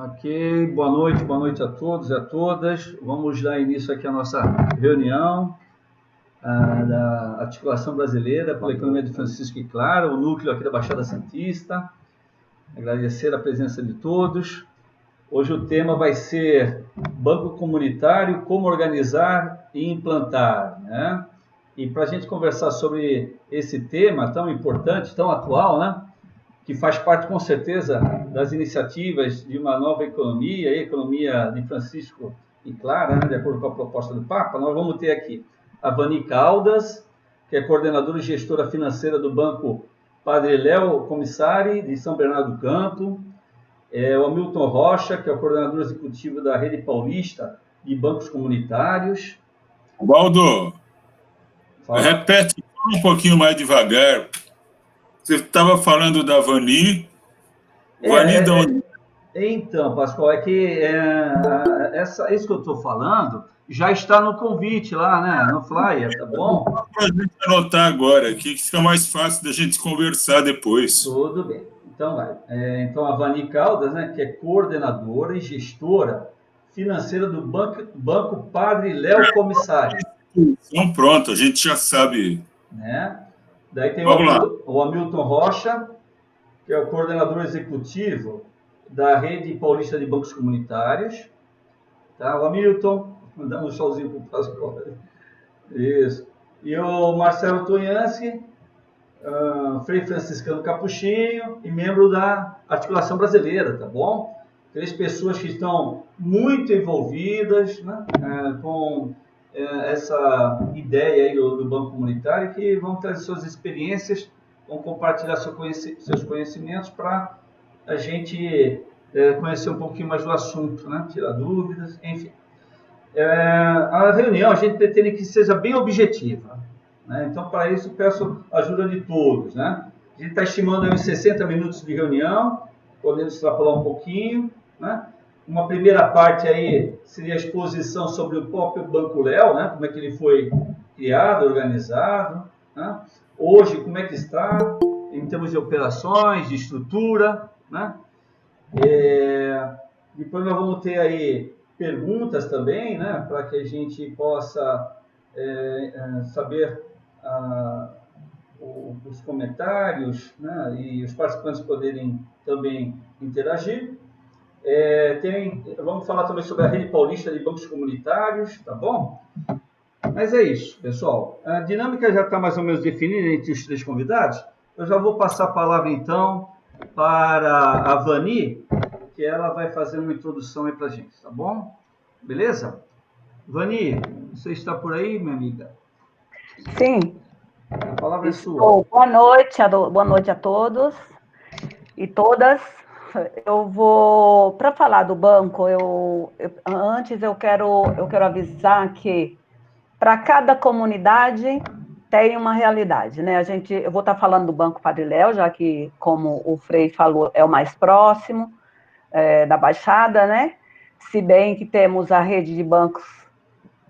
Ok, boa noite a todos e a todas. Vamos dar início aqui à nossa reunião da Articulação Brasileira pela Economia de Francisco e Clara, o núcleo aqui da Baixada Santista. Agradecer a presença de todos. Hoje o tema vai ser Banco Comunitário, como organizar e implantar, né? E para a gente conversar sobre esse tema tão importante, tão atual, né? Que faz parte, com certeza, das iniciativas de uma nova economia, a economia de Francisco e Clara, né, de acordo com a proposta do Papa. Nós vamos ter aqui a Vani Caldas, que é coordenadora e gestora financeira do Banco Padre Léo Comissari, de São Bernardo do Campo, o Hamilton Rocha, que é o coordenador executivo da Rede Paulista de Bancos Comunitários. Waldo, repete um pouquinho mais devagar. Você estava falando da Vani. Então, Pascoal, é que isso que eu estou falando já está no convite lá, né? No flyer, tá bom? Para a gente anotar agora aqui, que fica mais fácil da gente conversar depois. Tudo bem. Então, vai. Então, a Vani Caldas, né, que é coordenadora e gestora financeira do Banco Padre Léo Comissari. Então, pronto, a gente já sabe. Né? Daí tem Vamos o Hamilton Rocha, que é o coordenador executivo da Rede Paulista de Bancos Comunitários. Tá? O Hamilton, dá um tchauzinho para o Pascoal. Isso. E o Marcelo Tonhansky, Frei Franciscano Capuchinho e membro da Articulação Brasileira, tá bom? 3 pessoas que estão muito envolvidas, né, com essa ideia aí do Banco Comunitário, que vão trazer suas experiências, vão compartilhar seus conhecimentos para a gente conhecer um pouquinho mais do assunto, né, tirar dúvidas, enfim. A reunião a gente pretende que seja bem objetiva, né? Então, para isso, peço a ajuda de todos, né? A gente está estimando aí uns 60 minutos de reunião, podemos extrapolar um pouquinho, né? Uma primeira parte aí seria a exposição sobre o próprio Banco Léo, né? Como é que ele foi criado, organizado, né? Hoje, como é que está em termos de operações, de estrutura, né? Depois nós vamos ter aí perguntas também, né? Para que a gente possa saber os comentários, né, e os participantes poderem também interagir. Vamos falar também sobre a Rede Paulista de Bancos Comunitários, tá bom? Mas é isso, pessoal. A dinâmica já está mais ou menos definida entre os 3 convidados. Eu já vou passar a palavra, então, para a Vani, que ela vai fazer uma introdução aí para a gente, tá bom? Beleza? Vani, você está por aí, minha amiga? Sim. A palavra é sua. Boa noite a todos e todas. Para falar do banco, antes eu quero avisar que para cada comunidade tem uma realidade, né? Eu vou estar falando do Banco Padre Léo, já que, como o Frei falou, é o mais próximo da Baixada, né? Se bem que temos a rede de bancos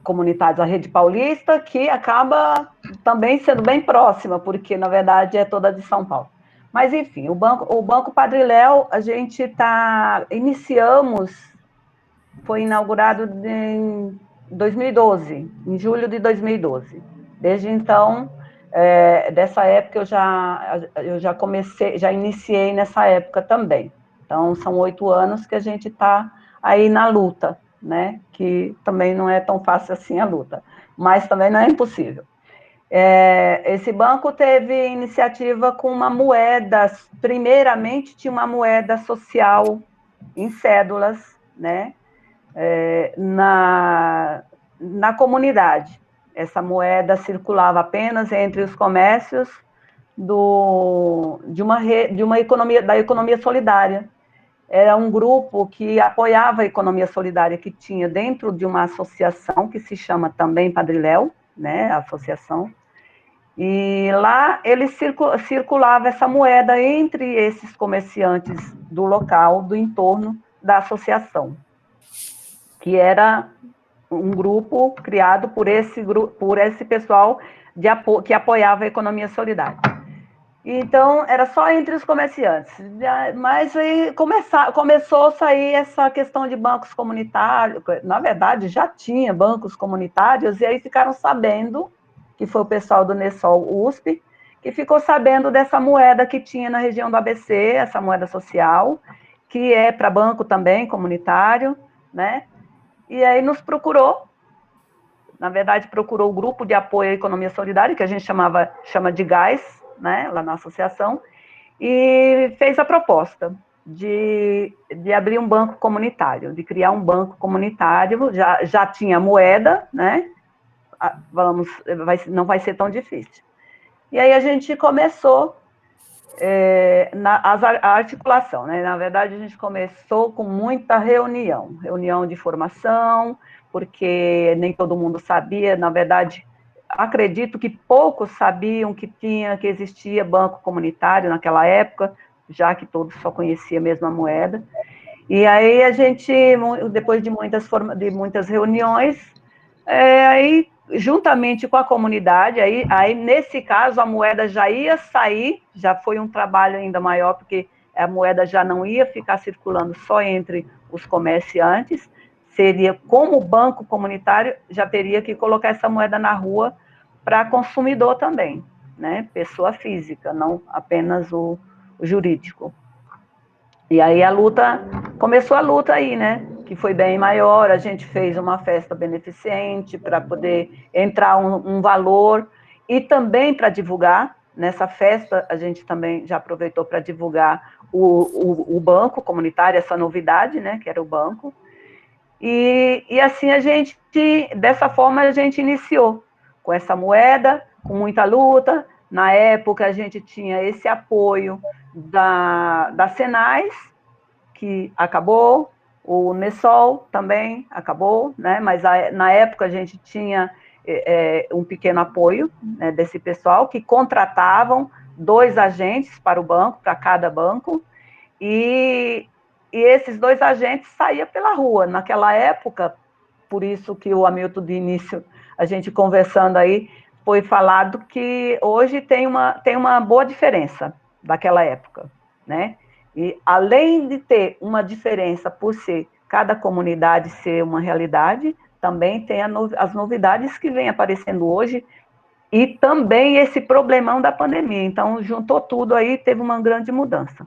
comunitários, a Rede Paulista, que acaba também sendo bem próxima, porque, na verdade, é toda de São Paulo. Mas, enfim, o Banco Padre Léo, a gente foi inaugurado em 2012, em julho de 2012. Desde então, dessa época, eu já iniciei nessa época também. Então, são 8 anos que a gente está aí na luta, né? Que também não é tão fácil assim a luta, mas também não é impossível. Esse banco teve iniciativa com uma moeda, primeiramente tinha uma moeda social em cédulas, né? Na comunidade. Essa moeda circulava apenas entre os comércios de uma economia, da economia solidária. Era um grupo que apoiava a economia solidária, que tinha dentro de uma associação que se chama também Padre Léo, né, a associação, e lá ele circulava essa moeda entre esses comerciantes do local, do entorno da associação, que era um grupo criado por esse pessoal que apoiava a economia solidária. Então, era só entre os comerciantes. Mas aí começou a sair essa questão de bancos comunitários. Na verdade, já tinha bancos comunitários, e aí ficaram sabendo, que foi o pessoal do Nessol USP, que ficou sabendo dessa moeda que tinha na região do ABC, essa moeda social, que é para banco também, comunitário, né? E aí nos procurou. Na verdade, procurou o Grupo de Apoio à Economia Solidária, que a gente chama de GAS, né, lá na associação, e fez a proposta de abrir um banco comunitário, de criar um banco comunitário, já tinha moeda, né, não vai ser tão difícil. E aí a gente começou a articulação, né? Na verdade, a gente começou com muita reunião de formação, porque nem todo mundo sabia, na verdade, acredito que poucos sabiam que existia banco comunitário naquela época, já que todos só conheciam a mesma moeda. E aí a gente, depois de muitas reuniões, aí juntamente com a comunidade, aí nesse caso a moeda já ia sair, já foi um trabalho ainda maior, porque a moeda já não ia ficar circulando só entre os comerciantes, seria como banco comunitário, já teria que colocar essa moeda na rua para consumidor também, né? Pessoa física, não apenas o jurídico. E aí começou a luta aí, né? Que foi bem maior, a gente fez uma festa beneficente para poder entrar um valor e também para divulgar. Nessa festa, a gente também já aproveitou para divulgar o banco comunitário, essa novidade, né? Que era o banco. E assim dessa forma a gente iniciou, com essa moeda, com muita luta. Na época a gente tinha esse apoio da Senais, que acabou, o Nessol também acabou, né? Mas na época a gente tinha um pequeno apoio, né, desse pessoal que contratavam 2 agentes para o banco, para cada banco, e esses 2 agentes saíam pela rua. Naquela época, por isso que o Hamilton, de início, a gente conversando aí, foi falado que hoje tem uma boa diferença daquela época, né? E além de ter uma diferença por cada comunidade ser uma realidade, também tem as novidades que vêm aparecendo hoje, e também esse problemão da pandemia. Então, juntou tudo aí, teve uma grande mudança.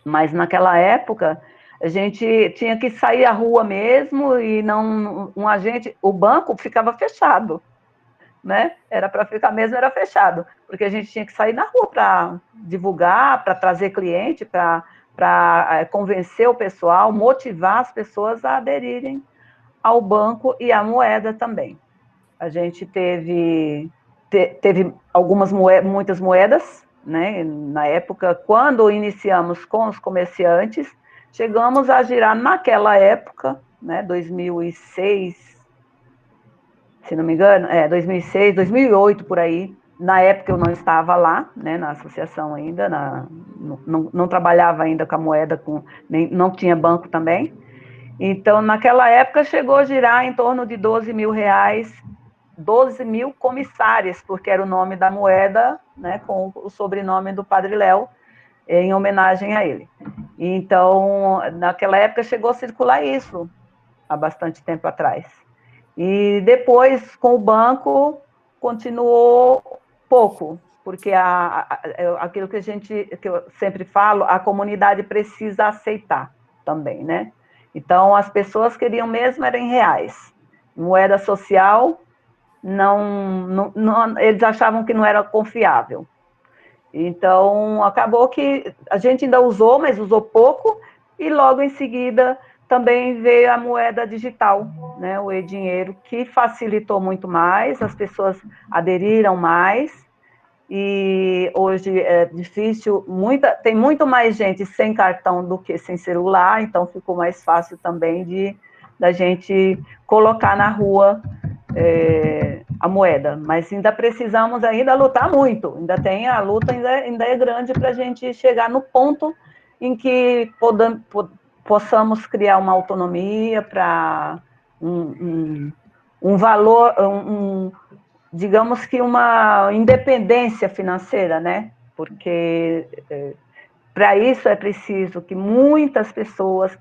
Mas naquela época, a gente tinha que sair à rua mesmo, e o banco ficava fechado, né? Era para ficar mesmo, era fechado, porque a gente tinha que sair na rua para divulgar, para trazer cliente, para convencer o pessoal, motivar as pessoas a aderirem ao banco e à moeda também. A gente teve muitas moedas, né? Na época, quando iniciamos com os comerciantes, chegamos a girar naquela época, né, 2006, se não me engano, 2006, 2008, por aí. Na época eu não estava lá, né, na associação ainda, não trabalhava ainda com a moeda, não tinha banco também. Então, naquela época, chegou a girar em torno de 12 mil reais, 12 mil comissárias, porque era o nome da moeda, né, com o sobrenome do Padre Léo, em homenagem a ele. Então, naquela época, chegou a circular isso, há bastante tempo atrás. E depois, com o banco, continuou pouco, porque aquilo que eu sempre falo, a comunidade precisa aceitar também, né? Então, as pessoas queriam mesmo era em reais. Moeda social, eles achavam que não era confiável. Então, acabou que a gente ainda usou, mas usou pouco, e logo em seguida também veio a moeda digital, né, o e-dinheiro, que facilitou muito mais, as pessoas aderiram mais, e hoje é difícil, tem muito mais gente sem cartão do que sem celular, então ficou mais fácil também da gente colocar na rua a moeda, mas ainda precisamos lutar muito, a luta ainda é grande para a gente chegar no ponto em que possamos criar uma autonomia para um valor, digamos que uma independência financeira, né? porque para isso é preciso que muitas pessoas,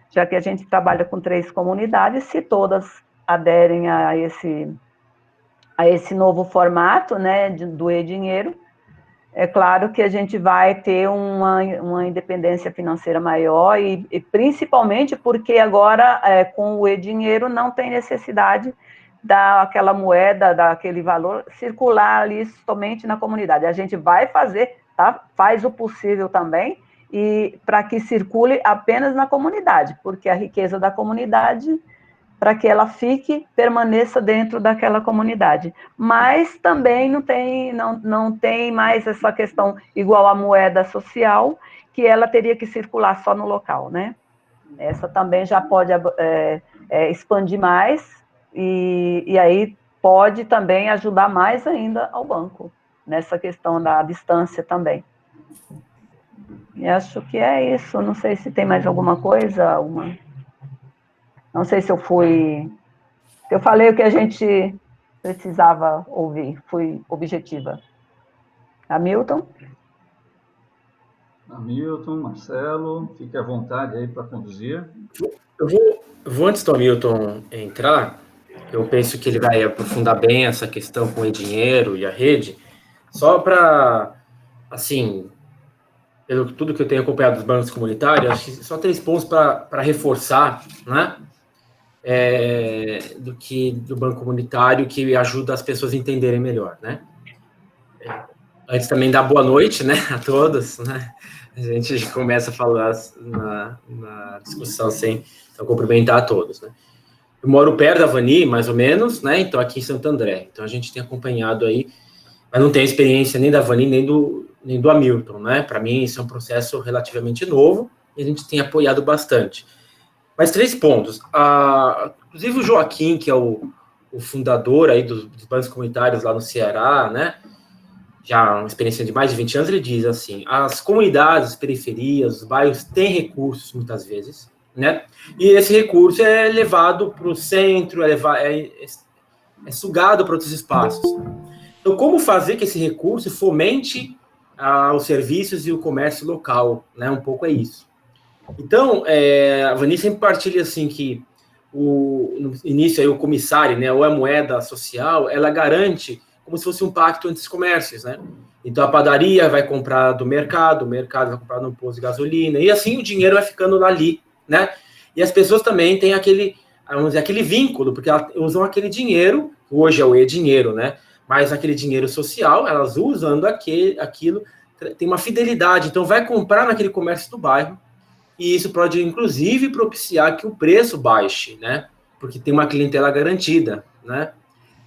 já que a gente trabalha com 3 comunidades, se todas aderem a esse novo formato, né, do e-dinheiro, é claro que a gente vai ter uma independência financeira maior e principalmente porque agora, com o e-dinheiro, não tem necessidade daquela moeda, daquele valor, circular ali somente na comunidade. A gente vai fazer, tá? Faz o possível também, e para que circule apenas na comunidade, porque a riqueza da comunidade, para que ela permaneça dentro daquela comunidade. Mas também não tem mais essa questão igual à moeda social, que ela teria que circular só no local, né? Essa também já pode expandir mais, e aí pode também ajudar mais ainda ao banco, nessa questão da distância também. E acho que é isso, não sei se tem mais alguma coisa, Não sei se eu falei o que a gente precisava ouvir, fui objetiva. Hamilton? Marcelo, fique à vontade aí para conduzir. Eu vou antes do Hamilton entrar, eu penso que ele vai aprofundar bem essa questão com o e-dinheiro e a rede, só para, assim, pelo tudo que eu tenho acompanhado dos bancos comunitários, acho que só 3 pontos para reforçar, né? Do banco comunitário, que ajuda as pessoas a entenderem melhor, né? Antes também dar boa noite, né, a todos, né? A gente começa a falar na discussão sem cumprimentar a todos, né? Eu moro perto da Vani, mais ou menos, né? Então, aqui em Santo André. Então, a gente tem acompanhado aí, mas não tenho experiência nem da Vani, nem do Hamilton, né? Para mim, isso é um processo relativamente novo e a gente tem apoiado bastante. Mas 3 pontos. Inclusive o Joaquim, que é o fundador aí dos bancos comunitários lá no Ceará, né? Já uma experiência de mais de 20 anos, ele diz assim: as comunidades, as periferias, os bairros têm recursos muitas vezes, né? E esse recurso é levado para o centro, é sugado para outros espaços. Então, como fazer que esse recurso fomente os serviços e o comércio local, né? Um pouco é isso. Então, a Vani sempre partilha assim que no início aí o comissário, né, ou a moeda social, ela garante como se fosse um pacto entre os comércios, né? Então a padaria vai comprar do mercado, o mercado vai comprar no posto de gasolina, e assim o dinheiro vai ficando ali, né? E as pessoas também têm aquele vínculo, porque elas usam aquele dinheiro, hoje é o e-dinheiro, né? Mas aquele dinheiro social, elas usando aquilo, tem uma fidelidade, então vai comprar naquele comércio do bairro, e isso pode, inclusive, propiciar que o preço baixe, né? Porque tem uma clientela garantida, né?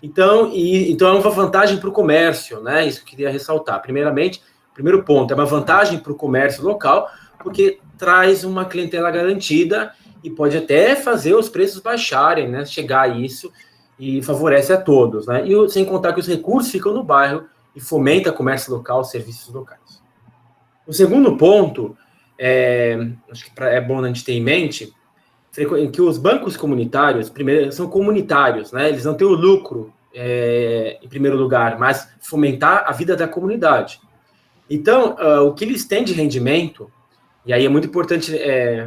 Então é uma vantagem para o comércio, né? Isso que eu queria ressaltar. Primeiramente, primeiro ponto, é uma vantagem para o comércio local, porque traz uma clientela garantida e pode até fazer os preços baixarem, né? Chegar a isso e favorece a todos, né? E sem contar que os recursos ficam no bairro e fomenta comércio local, serviços locais. O segundo ponto, acho que é bom a gente ter em mente, que os bancos comunitários, primeiro, são comunitários, né? Eles não têm o lucro, em primeiro lugar, mas fomentar a vida da comunidade. Então, o que eles têm de rendimento, e aí é muito importante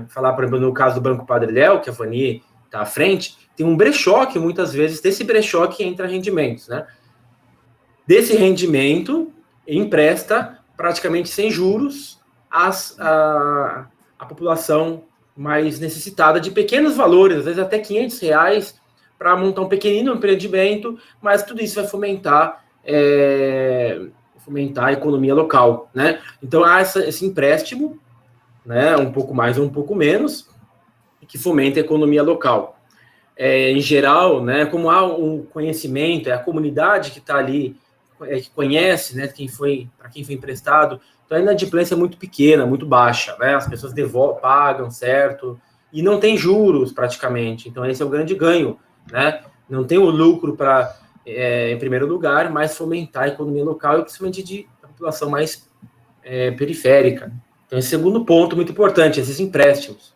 falar, por exemplo, no caso do Banco Padre Léo, que a Vani está à frente, tem um brechó que muitas vezes, desse brechó que entra rendimentos, né? Desse rendimento, empresta praticamente sem juros a população mais necessitada de pequenos valores, às vezes até R$500, para montar um pequenino empreendimento, mas tudo isso vai fomentar a economia local, né? Então, há esse empréstimo, né, um pouco mais ou um pouco menos, que fomenta a economia local. Em geral, né, como há um conhecimento, é a comunidade que está ali, que conhece, né, para quem foi emprestado, então a inadimplência é muito pequena, muito baixa, né? As pessoas pagam, certo? E não tem juros praticamente. Então esse é o grande ganho, né? Não tem o lucro em primeiro lugar, mas fomentar a economia local e principalmente de população mais periférica. Então esse segundo ponto muito importante, esses empréstimos.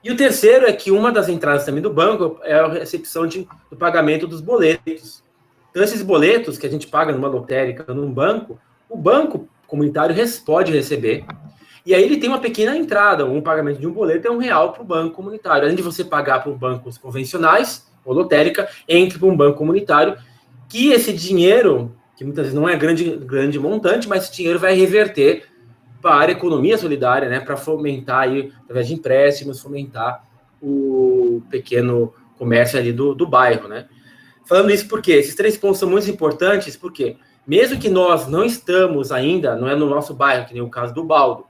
E o terceiro é que uma das entradas também do banco é a recepção do pagamento dos boletos. Então esses boletos que a gente paga numa lotérica, num banco, o banco comunitário pode receber. E aí ele tem uma pequena entrada, um pagamento de um boleto é R$1 para o banco comunitário. Além de você pagar para bancos convencionais, ou lotérica, entre para um banco comunitário, que esse dinheiro, que muitas vezes não é grande montante, mas esse dinheiro vai reverter para a economia solidária, né, para fomentar, aí, através de empréstimos, fomentar o pequeno comércio ali do bairro, né. Falando isso porque esses 3 pontos são muito importantes, porque mesmo que nós não estamos ainda, não é no nosso bairro, que nem o caso do Baldo,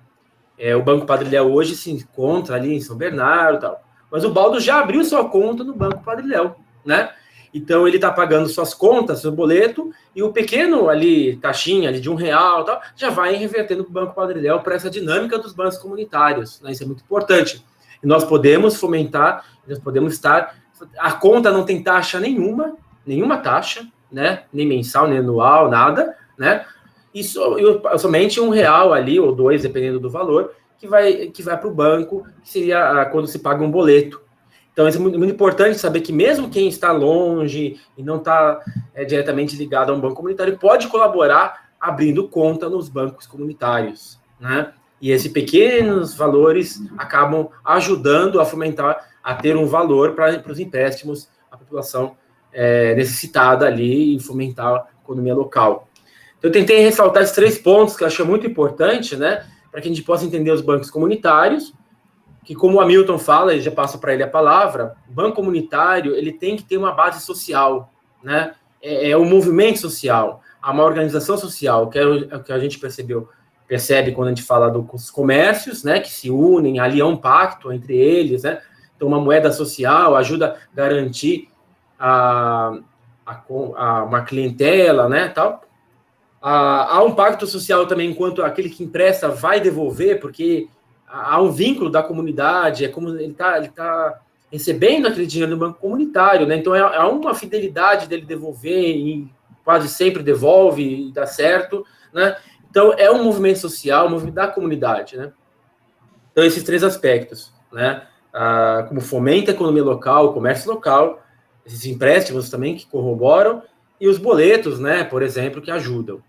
o Banco Padre Léo hoje se encontra ali em São Bernardo e tal, mas o Baldo já abriu sua conta no Banco Padre Léo, né? Então ele está pagando suas contas, seu boleto, e o pequeno ali, taxinha ali de R$1 tal, já vai revertendo para o Banco Padre Léo para essa dinâmica dos bancos comunitários, né? Isso é muito importante. E nós podemos fomentar, nós podemos estar. A conta não tem taxa nenhuma taxa, né? Nem mensal, nem anual, nada, né? E somente R$1 ali, ou 2, dependendo do valor, que vai para o banco, que seria quando se paga um boleto. Então, isso é muito, muito importante saber que mesmo quem está longe e não está diretamente ligado a um banco comunitário pode colaborar abrindo conta nos bancos comunitários, né? E esses pequenos valores acabam ajudando a fomentar, a ter um valor para os empréstimos à população necessitada ali e fomentar a economia local. Então, eu tentei ressaltar esses 3 pontos que eu acho muito importante, né? Para que a gente possa entender os bancos comunitários, que como o Hamilton fala, e já passo para ele a palavra, o banco comunitário ele tem que ter uma base social, né? É um movimento social, há uma organização social, que é o que a gente percebe quando a gente fala dos comércios, né? Que se unem, ali há um pacto entre eles, né? Então, uma moeda social ajuda a garantir uma clientela, né? Tal. Há um pacto social também, enquanto aquele que empresta vai devolver, porque há um vínculo da comunidade, é como ele tá recebendo aquele dinheiro do banco comunitário, né? Então, há uma fidelidade dele devolver e quase sempre devolve e dá certo, né? Então, é um movimento social, um movimento da comunidade, né? Então, esses 3 aspectos, né? Como fomenta a economia local, o comércio local, esses empréstimos também que corroboram, e os boletos, né, por exemplo, que ajudam.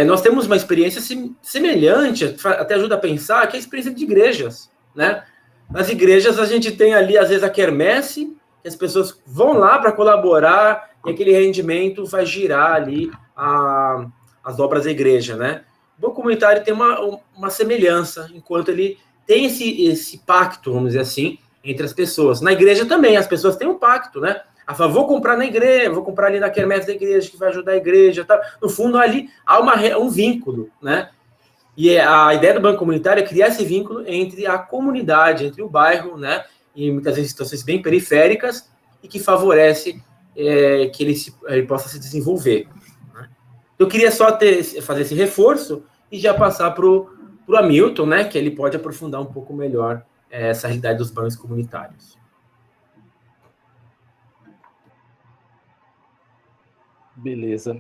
Nós temos uma experiência semelhante, até ajuda a pensar, que é a experiência de igrejas, né? Nas igrejas a gente tem ali, às vezes, a quermesse, que as pessoas vão lá para colaborar, e aquele rendimento vai girar ali as obras da igreja, né? O banco comunitário tem uma semelhança, enquanto ele tem esse pacto, vamos dizer assim, entre as pessoas. Na igreja também, as pessoas têm um pacto, né? Vou comprar na igreja, vou comprar ali na quermesse da igreja, que vai ajudar a igreja, tá? No fundo, ali há um vínculo, né? E a ideia do banco comunitário é criar esse vínculo entre a comunidade, entre o bairro, né? E muitas vezes situações bem periféricas, e que favorece que ele possa se desenvolver. Né? Eu queria só fazer esse reforço e já passar para o Hamilton, né? Que ele pode aprofundar um pouco melhor essa realidade dos bancos comunitários. Beleza.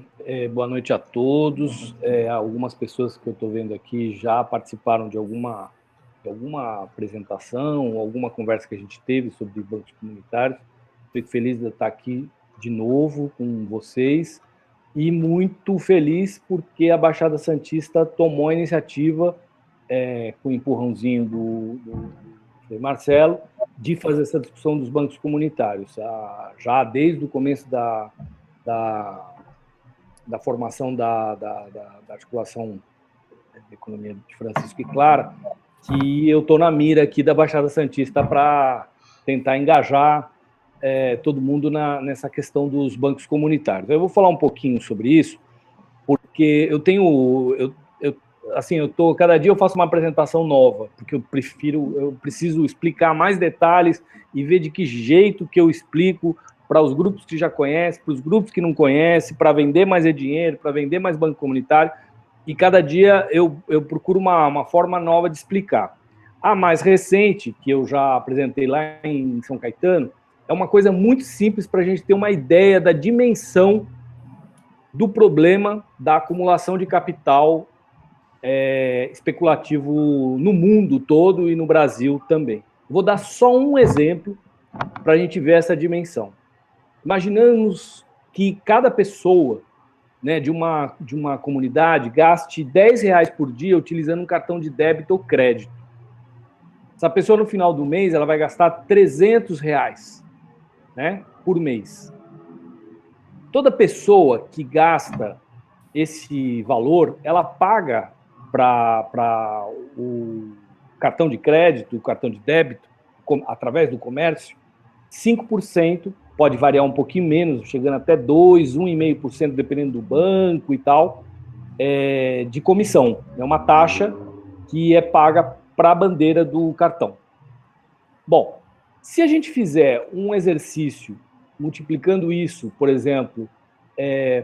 Boa noite a todos. Algumas pessoas que eu estou vendo aqui já participaram de alguma apresentação, alguma conversa que a gente teve sobre bancos comunitários. Fico feliz de estar aqui de novo com vocês e muito feliz porque a Baixada Santista tomou a iniciativa, com o empurrãozinho do Marcelo, de fazer essa discussão dos bancos comunitários. Já desde o começo da formação da articulação de economia de Francisco e Clara, que eu estou na mira aqui da Baixada Santista para tentar engajar todo mundo nessa questão dos bancos comunitários. Eu vou falar um pouquinho sobre isso, porque cada dia eu faço uma apresentação nova, porque eu preciso explicar mais detalhes e ver de que jeito que eu explico para os grupos que já conhecem, para os grupos que não conhecem, para vender mais dinheiro, para vender mais banco comunitário, e cada dia eu procuro uma forma nova de explicar. A mais recente, que eu já apresentei lá em São Caetano, é uma coisa muito simples para a gente ter uma ideia da dimensão do problema da acumulação de capital especulativo no mundo todo e no Brasil também. Vou dar só um exemplo para a gente ver essa dimensão. Imaginamos que cada pessoa né, de uma comunidade gaste R$10 por dia utilizando um cartão de débito ou crédito. Essa pessoa, no final do mês, ela vai gastar R$300, né, por mês. Toda pessoa que gasta esse valor, ela paga para o cartão de crédito, o cartão de débito, através do comércio, 5%, pode variar um pouquinho menos, chegando até 2%, 1,5%, dependendo do banco e tal, de comissão. É uma taxa que é paga para a bandeira do cartão. Bom, se a gente fizer um exercício multiplicando isso, por exemplo,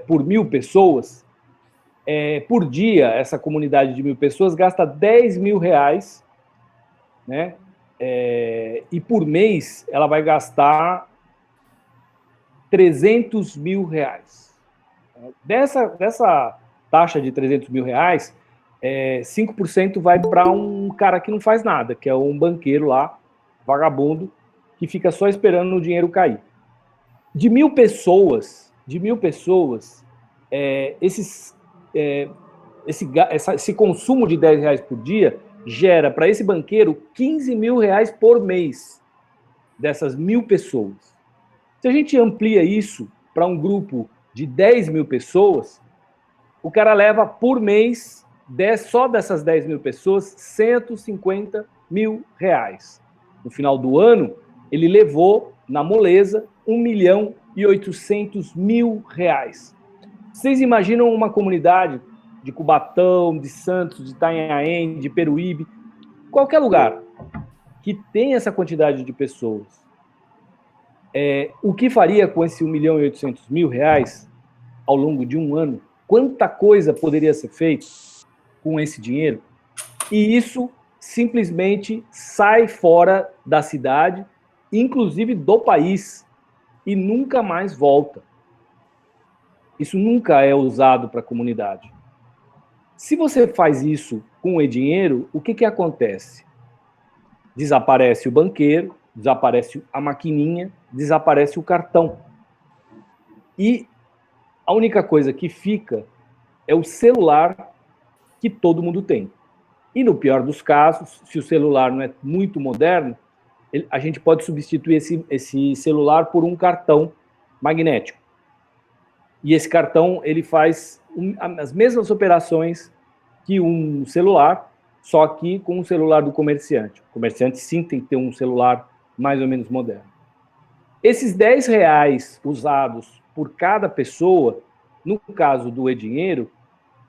por 1.000 pessoas, por dia, essa comunidade de 1.000 pessoas gasta R$10.000, né? E por mês ela vai gastar R$300.000. Dessa taxa de R$300.000, 5% vai para um cara que não faz nada, que é um banqueiro lá, vagabundo, que fica só esperando o dinheiro cair. De 1.000 pessoas, esse consumo de R$10 por dia gera para esse banqueiro R$15.000 por mês, dessas 1.000 pessoas. Se a gente amplia isso para um grupo de 10.000 pessoas, o cara leva por mês, só dessas 10.000 pessoas, R$150.000. No final do ano, ele levou, na moleza, R$1.800.000. Vocês imaginam uma comunidade de Cubatão, de Santos, de Itanhaém, de Peruíbe, qualquer lugar que tem essa quantidade de pessoas, o que faria com esse R$1.800.000 ao longo de um ano? Quanta coisa poderia ser feita com esse dinheiro? E isso simplesmente sai fora da cidade, inclusive do país, e nunca mais volta. Isso nunca é usado para a comunidade. Se você faz isso com o dinheiro, o que acontece? Desaparece o banqueiro, desaparece a maquininha, desaparece o cartão. E a única coisa que fica é o celular que todo mundo tem. E no pior dos casos, se o celular não é muito moderno, a gente pode substituir esse celular por um cartão magnético. E esse cartão, ele faz as mesmas operações que um celular, só que com o celular do comerciante. O comerciante, sim, tem que ter um celular mais ou menos moderno. Esses R$10 usados por cada pessoa, no caso do E-Dinheiro,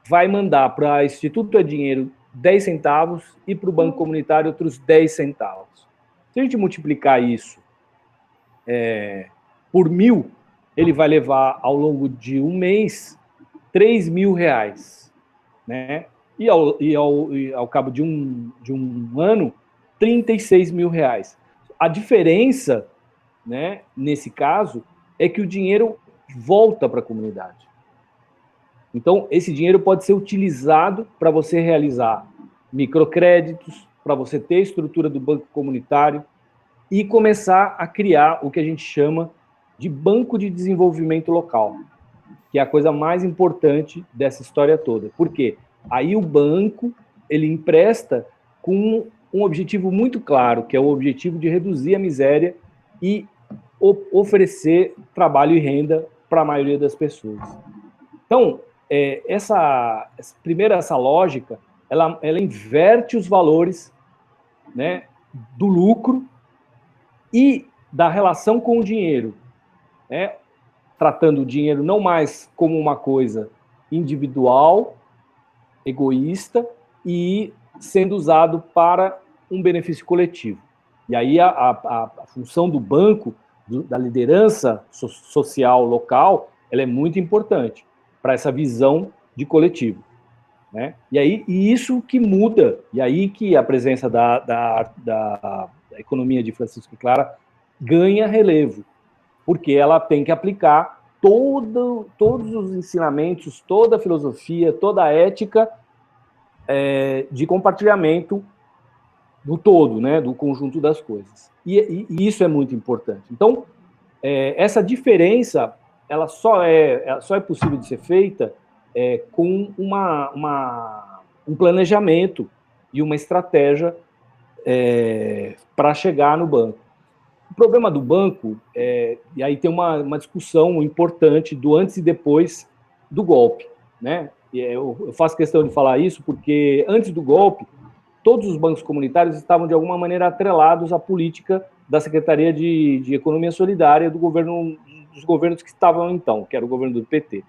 vai mandar para o Instituto E-Dinheiro 10 centavos e para o Banco Comunitário outros 10 centavos. Se a gente multiplicar isso por 1.000, ele vai levar ao longo de um mês R$3.000, né? E ao cabo de um ano, R$36.000. A diferença, né, nesse caso, é que o dinheiro volta para a comunidade. Então, esse dinheiro pode ser utilizado para você realizar microcréditos, para você ter a estrutura do banco comunitário e começar a criar o que a gente chama de banco de desenvolvimento local, que é a coisa mais importante dessa história toda. Por quê? Aí o banco, ele empresta com um objetivo muito claro, que é o objetivo de reduzir a miséria e oferecer trabalho e renda para a maioria das pessoas. Então, essa lógica, ela inverte os valores, né, do lucro e da relação com o dinheiro, né, tratando o dinheiro não mais como uma coisa individual, egoísta, e sendo usado para um benefício coletivo. E aí a função do banco, da liderança social local, ela é muito importante para essa visão de coletivo, né? E isso que muda, e aí que a presença da economia de Francisco e Clara ganha relevo, porque ela tem que aplicar todos os ensinamentos, toda a filosofia, toda a ética de compartilhamento do todo, né, do conjunto das coisas. E isso é muito importante. Então, essa diferença, ela só é possível de ser feita com um planejamento e uma estratégia para chegar no banco. O problema do banco, e aí tem uma discussão importante do antes e depois do golpe, né? Eu faço questão de falar isso porque antes do golpe, todos os bancos comunitários estavam de alguma maneira atrelados à política da Secretaria de Economia Solidária dos governos que estavam então, que era o governo do PT.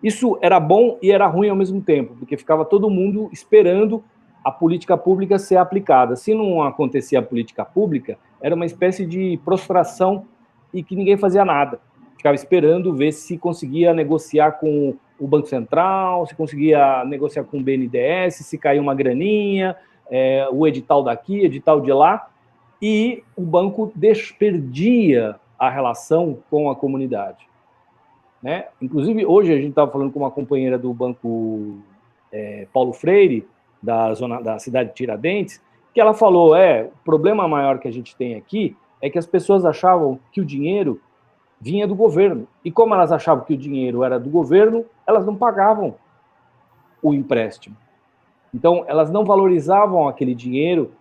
Isso era bom e era ruim ao mesmo tempo, porque ficava todo mundo esperando a política pública ser aplicada. Se não acontecia a política pública, era uma espécie de prostração e que ninguém fazia nada. Ficava esperando ver se conseguia negociar com o Banco Central, se conseguia negociar com o BNDES, se caía uma graninha, o edital daqui, edital de lá, e o banco perdia a relação com a comunidade. Né? Inclusive, hoje a gente estava falando com uma companheira do Banco Paulo Freire, da cidade de Tiradentes, que ela falou, o problema maior que a gente tem aqui é que as pessoas achavam que o dinheiro vinha do governo. E como elas achavam que o dinheiro era do governo, elas não pagavam o empréstimo. Então, elas não valorizavam aquele dinheiro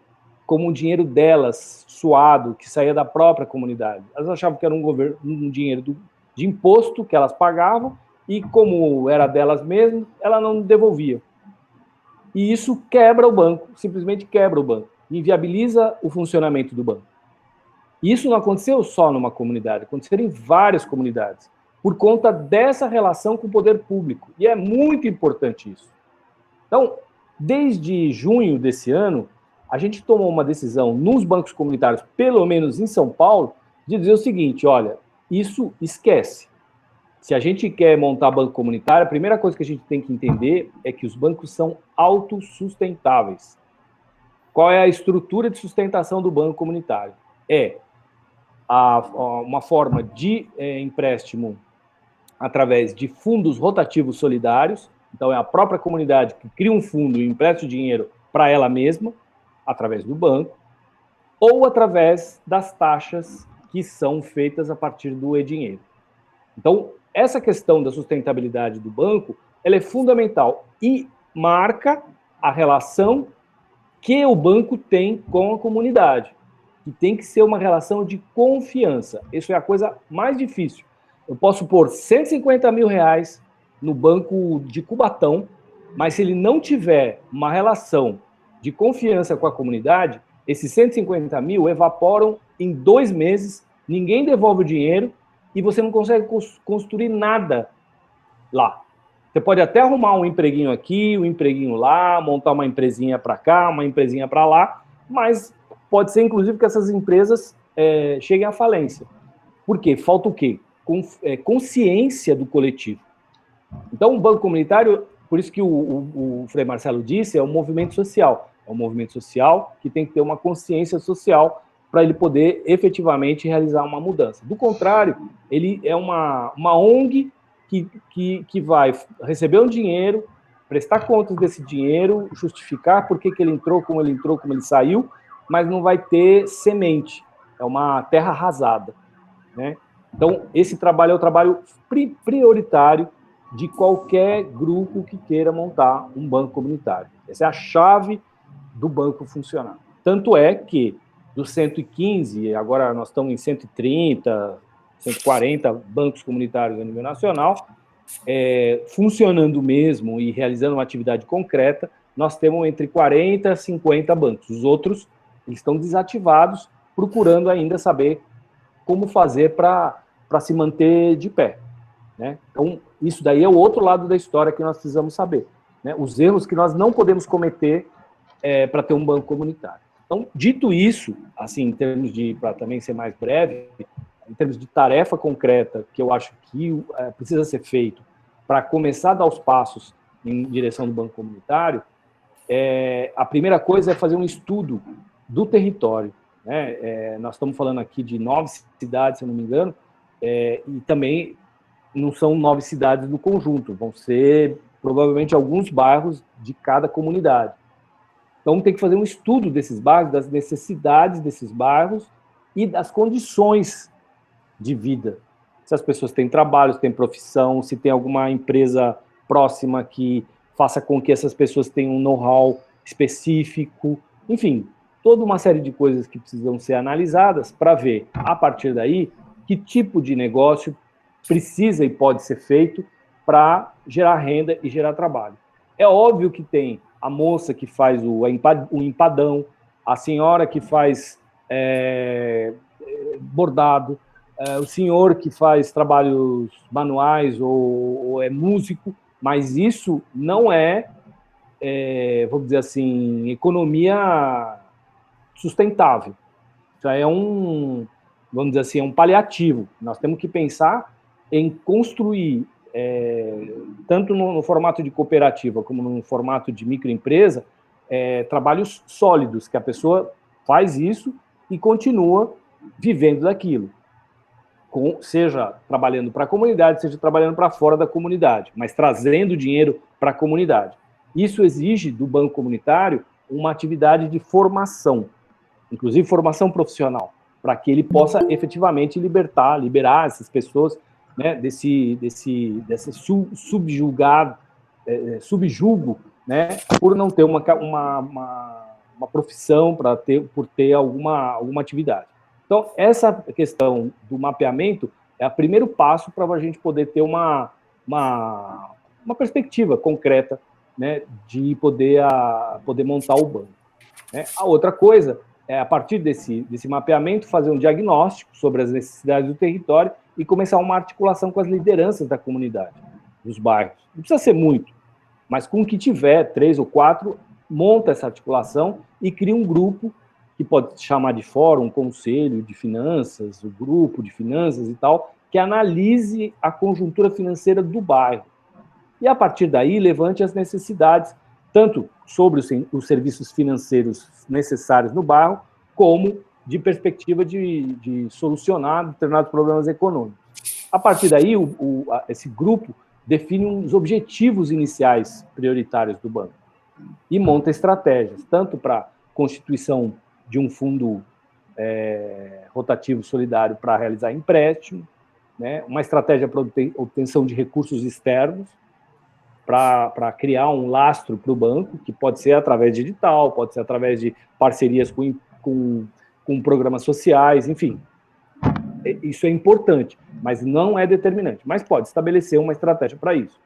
como um dinheiro delas, suado, que saía da própria comunidade. Elas achavam que era um dinheiro de imposto que elas pagavam e, como era delas mesmas, ela não devolvia. E isso quebra o banco, simplesmente quebra o banco, inviabiliza o funcionamento do banco. E isso não aconteceu só numa comunidade, aconteceu em várias comunidades, por conta dessa relação com o poder público. E é muito importante isso. Então, desde junho desse ano, a gente tomou uma decisão nos bancos comunitários, pelo menos em São Paulo, de dizer o seguinte, olha, isso esquece. Se a gente quer montar banco comunitário, a primeira coisa que a gente tem que entender é que os bancos são autossustentáveis. Qual é a estrutura de sustentação do banco comunitário? Uma forma de empréstimo através de fundos rotativos solidários. Então, é a própria comunidade que cria um fundo e empresta o dinheiro para ela mesma, através do banco, ou através das taxas que são feitas a partir do e-dinheiro. Então, essa questão da sustentabilidade do banco, ela é fundamental e marca a relação que o banco tem com a comunidade, que tem que ser uma relação de confiança. Isso é a coisa mais difícil. Eu posso pôr R$150 mil no banco de Cubatão, mas se ele não tiver uma relação de confiança com a comunidade, esses 150 mil evaporam em 2 meses, ninguém devolve o dinheiro e você não consegue construir nada lá. Você pode até arrumar um empreguinho aqui, um empreguinho lá, montar uma empresinha para cá, uma empresinha para lá, mas pode ser, inclusive, que essas empresas cheguem à falência. Por quê? Falta o quê? Consciência do coletivo. Então, o Banco Comunitário, por isso que o Frei Marcelo disse, é um movimento social. É um movimento social que tem que ter uma consciência social para ele poder efetivamente realizar uma mudança. Do contrário, ele é uma ONG que vai receber um dinheiro, prestar contas desse dinheiro, justificar por que ele entrou, como ele saiu, mas não vai ter semente. É uma terra arrasada, né? Então, esse trabalho é o trabalho prioritário de qualquer grupo que queira montar um banco comunitário. Essa é a chave do banco funcionar. Tanto é que dos 115, agora nós estamos em 130, 140 bancos comunitários a nível nacional, funcionando mesmo e realizando uma atividade concreta, nós temos entre 40 e 50 bancos. Os outros eles estão desativados, procurando ainda saber como fazer para se manter de pé, né? Então, isso daí é o outro lado da história que nós precisamos saber, né? Os erros que nós não podemos cometer para ter um banco comunitário. Então, dito isso, assim, em termos de, para também ser mais breve, em termos de tarefa concreta, que eu acho que precisa ser feito para começar a dar os passos em direção do banco comunitário, a primeira coisa é fazer um estudo do território, né? Nós estamos falando aqui de 9 cidades, se eu não me engano, e também não são 9 cidades no conjunto, vão ser provavelmente alguns bairros de cada comunidade. Então, tem que fazer um estudo desses bairros, das necessidades desses bairros e das condições de vida se as pessoas têm trabalho, se têm profissão, se tem alguma empresa próxima que faça com que essas pessoas tenham um know-how específico, enfim, toda uma série de coisas que precisam ser analisadas para ver, a partir daí, que tipo de negócio precisa e pode ser feito para gerar renda e gerar trabalho. É óbvio que tem a moça que faz o empadão, a senhora que faz bordado, o senhor que faz trabalhos manuais ou é músico, mas isso não vamos dizer assim, economia sustentável. Já é vamos dizer assim, um paliativo. Nós temos que pensar em construir, tanto no formato de cooperativa como no formato de microempresa, trabalhos sólidos, que a pessoa faz isso e continua vivendo daquilo. Seja trabalhando para a comunidade, seja trabalhando para fora da comunidade, mas trazendo dinheiro para a comunidade. Isso exige do banco comunitário uma atividade de formação, inclusive formação profissional, para que ele possa efetivamente liberar essas pessoas, né, desse subjugo, né, por não ter uma profissão, por ter alguma atividade. Então, essa questão do mapeamento é o primeiro passo para a gente poder ter uma perspectiva concreta, né, de poder montar o banco. Né? A outra coisa é, a partir desse mapeamento, fazer um diagnóstico sobre as necessidades do território e começar uma articulação com as lideranças da comunidade, dos bairros. Não precisa ser muito, mas com o que tiver, 3 ou 4, monta essa articulação e cria um grupo que pode chamar de fórum, conselho de finanças, o grupo de finanças e tal, que analise a conjuntura financeira do bairro. E, a partir daí, levante as necessidades, tanto sobre os serviços financeiros necessários no bairro, como de perspectiva de solucionar determinados problemas econômicos. A partir daí, esse grupo define os objetivos iniciais prioritários do banco e monta estratégias, tanto para constituição de um fundo rotativo solidário para realizar empréstimo, né, uma estratégia para obtenção de recursos externos, para criar um lastro para o banco, que pode ser através de edital, pode ser através de parcerias com programas sociais, enfim. Isso é importante, mas não é determinante. Mas pode estabelecer uma estratégia para isso.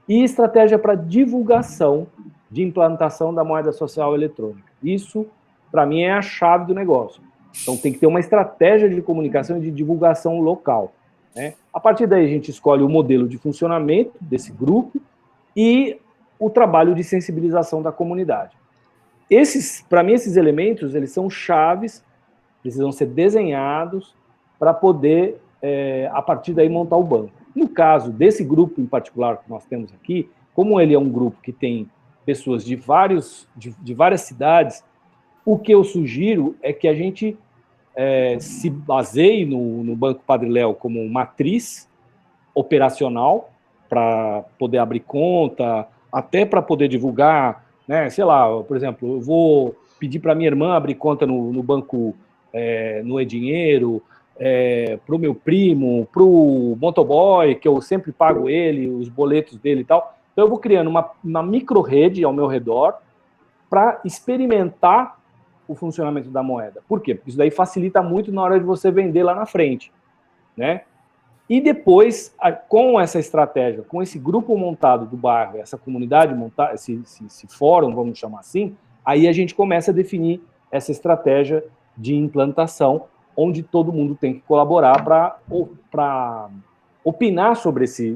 E estratégia para divulgação de implantação da moeda social eletrônica. Isso, para mim, é a chave do negócio. Então, tem que ter uma estratégia de comunicação e de divulgação local. Né? A partir daí, a gente escolhe o modelo de funcionamento desse grupo e o trabalho de sensibilização da comunidade. Para mim, esses elementos, eles são chaves, precisam ser desenhados para poder, a partir daí, montar o banco. No caso desse grupo em particular que nós temos aqui, como ele é um grupo que tem pessoas de várias cidades, o que eu sugiro é que a gente se baseie no Banco Padre Léo como matriz operacional, para poder abrir conta, até para poder divulgar, né? Sei lá, por exemplo, eu vou pedir para minha irmã abrir conta no banco, no E-Dinheiro, para o meu primo, para o motoboy, que eu sempre pago ele, os boletos dele e tal. Então, eu vou criando uma micro-rede ao meu redor para experimentar o funcionamento da moeda. Por quê? Porque isso daí facilita muito na hora de você vender lá na frente, né? E depois, com essa estratégia, com esse grupo montado do bairro, essa comunidade montada, esse fórum, vamos chamar assim, aí a gente começa a definir essa estratégia de implantação, onde todo mundo tem que colaborar para opinar sobre essa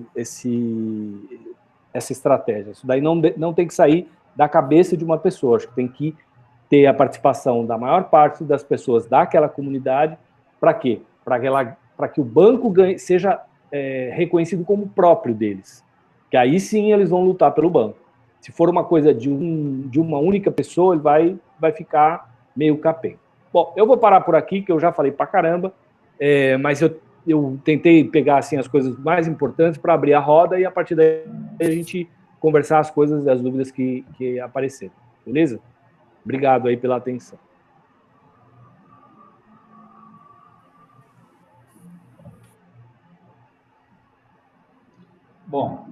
estratégia. Isso daí não tem que sair da cabeça de uma pessoa, acho que tem que ter a participação da maior parte das pessoas daquela comunidade. Para quê? Para que o banco seja reconhecido como próprio deles. Que aí sim eles vão lutar pelo banco. Se for uma coisa de uma única pessoa, ele vai ficar meio capenga. Bom, eu vou parar por aqui, que eu já falei pra caramba, mas eu tentei pegar assim, as coisas mais importantes para abrir a roda e a partir daí a gente conversar as coisas, as dúvidas que apareceram. Beleza? Obrigado aí pela atenção. Bom,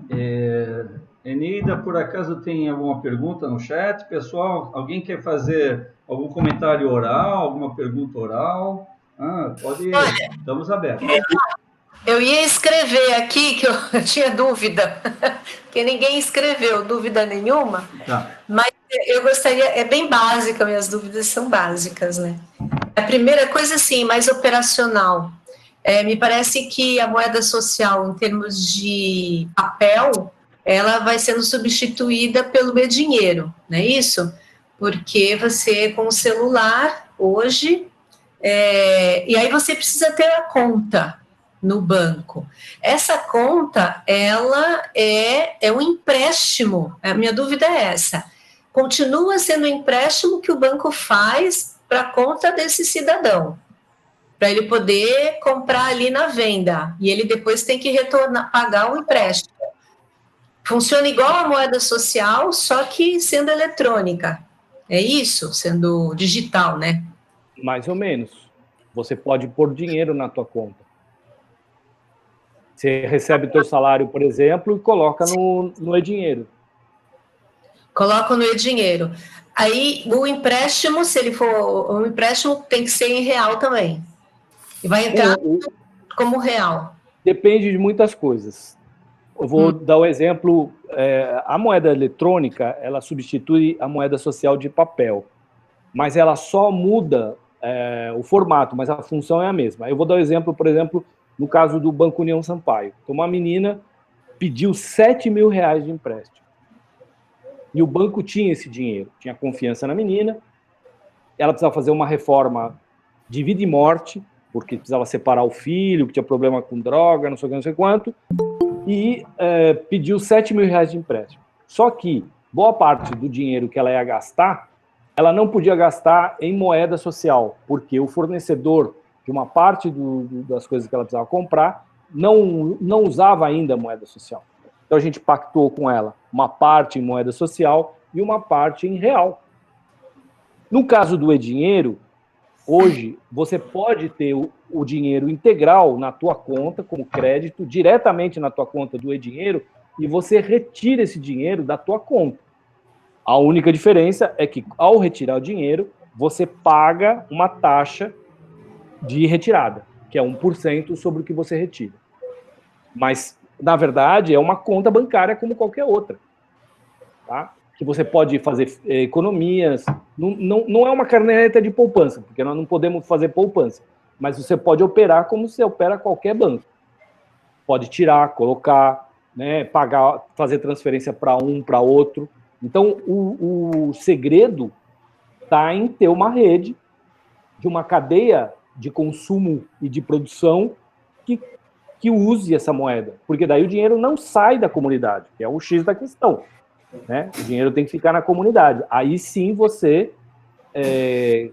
Eneida, por acaso tem alguma pergunta no chat? Pessoal, alguém quer fazer algum comentário oral, alguma pergunta oral? Pode ir, estamos abertos. Eu ia escrever aqui, que eu tinha dúvida, porque ninguém escreveu, dúvida nenhuma, Tá. mas eu gostaria, é bem básica, minhas dúvidas são básicas, né? A primeira coisa, assim, mais operacional. Me parece que a moeda social, em termos de papel, ela vai sendo substituída pelo e-dinheiro, não é isso? Porque você, com o celular, hoje, e aí você precisa ter a conta no banco. Essa conta, ela é um empréstimo. A minha dúvida é essa. Continua sendo um empréstimo que o banco faz para a conta desse cidadão, para ele poder comprar ali na venda, e ele depois tem que retornar, pagar o empréstimo. Funciona igual a moeda social, só que sendo eletrônica. É isso? Sendo digital, né? Mais ou menos. Você pode pôr dinheiro na tua conta. Você recebe o teu salário, por exemplo, e coloca no e-dinheiro. Coloca no e-dinheiro. Aí, o empréstimo, se ele for um empréstimo, tem que ser em real também. E vai entrar como real. Depende de muitas coisas. Eu vou dar o exemplo. A moeda eletrônica, ela substitui a moeda social de papel. Mas ela só muda o formato, mas a função é a mesma. Eu vou dar o exemplo, por exemplo, no caso do Banco União Sampaio. Então, uma menina pediu R$7 mil de empréstimo. E o banco tinha esse dinheiro, tinha confiança na menina, ela precisava fazer uma reforma de vida e morte, porque precisava separar o filho, que tinha problema com droga, não sei o que, não sei quanto, e pediu R$7 mil de empréstimo. Só que boa parte do dinheiro que ela ia gastar, ela não podia gastar em moeda social, porque o fornecedor de uma parte das coisas que ela precisava comprar não usava ainda moeda social. Então a gente pactou com ela uma parte em moeda social e uma parte em real. No caso do e-dinheiro, hoje você pode ter o dinheiro integral na tua conta, como crédito, diretamente na tua conta do e-dinheiro, e você retira esse dinheiro da tua conta. A única diferença é que, ao retirar o dinheiro, você paga uma taxa de retirada, que é 1% sobre o que você retira. Mas, na verdade, é uma conta bancária como qualquer outra. Tá? Que você pode fazer economias. Não é uma caderneta de poupança, porque nós não podemos fazer poupança. Mas você pode operar como você opera qualquer banco. Pode tirar, colocar, né, pagar, fazer transferência para um, para outro. Então, o segredo está em ter uma rede de uma cadeia de consumo e de produção que use essa moeda, porque daí o dinheiro não sai da comunidade, que é o X da questão, né? O dinheiro tem que ficar na comunidade. Aí sim você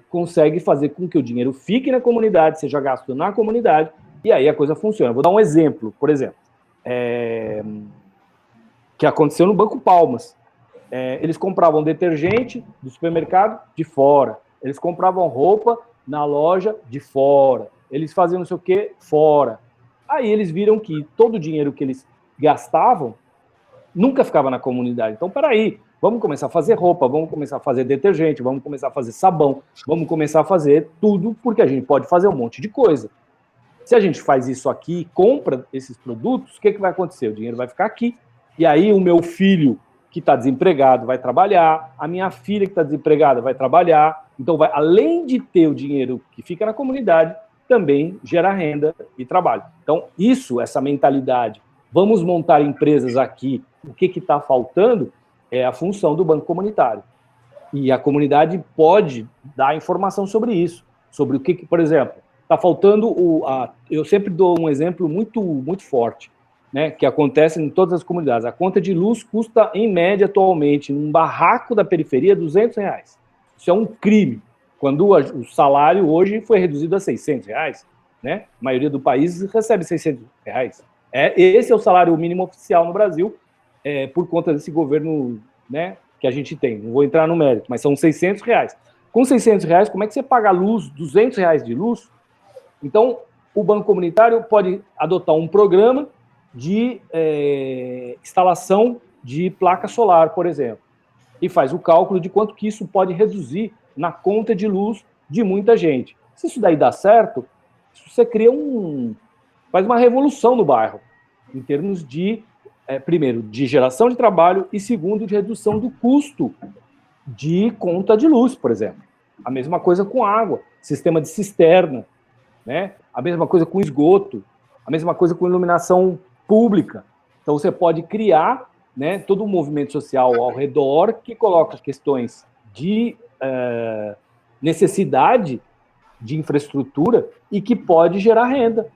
consegue fazer com que o dinheiro fique na comunidade, seja gasto na comunidade, e aí a coisa funciona. Vou dar um exemplo, por exemplo, que aconteceu no Banco Palmas. Eles compravam detergente do supermercado de fora, eles compravam roupa na loja de fora, eles faziam não sei o que fora. Aí eles viram que todo o dinheiro que eles gastavam nunca ficava na comunidade. Então, peraí, vamos começar a fazer roupa, vamos começar a fazer detergente, vamos começar a fazer sabão, vamos começar a fazer tudo, porque a gente pode fazer um monte de coisa. Se a gente faz isso aqui e compra esses produtos, o que vai acontecer? O dinheiro vai ficar aqui. E aí o meu filho que está desempregado vai trabalhar, a minha filha que está desempregada vai trabalhar. Então, além de ter o dinheiro que fica na comunidade, também gera renda e trabalho. Então, essa mentalidade, vamos montar empresas aqui, o que está faltando é a função do banco comunitário. E a comunidade pode dar informação sobre isso, sobre o que por exemplo, está faltando eu sempre dou um exemplo muito, muito forte, né, que acontece em todas as comunidades. A conta de luz custa, em média, atualmente, num barraco da periferia, R$200. Isso é um crime. Quando o salário hoje foi reduzido a R$600, né? A maioria do país recebe R$600. Esse é o salário mínimo oficial no Brasil, por conta desse governo, né, que a gente tem. Não vou entrar no mérito, mas são R$600. Com R$600, como é que você paga a luz, R$200 de luz? Então, o Banco Comunitário pode adotar um programa de instalação de placa solar, por exemplo, e faz o cálculo de quanto que isso pode reduzir na conta de luz de muita gente. Se isso daí dá certo, você cria faz uma revolução no bairro, em termos de, primeiro, de geração de trabalho e, segundo, de redução do custo de conta de luz, por exemplo. A mesma coisa com água, sistema de cisterna, né? A mesma coisa com esgoto, a mesma coisa com iluminação pública. Então, você pode criar, né, todo um movimento social ao redor que coloca questões de necessidade de infraestrutura e que pode gerar renda.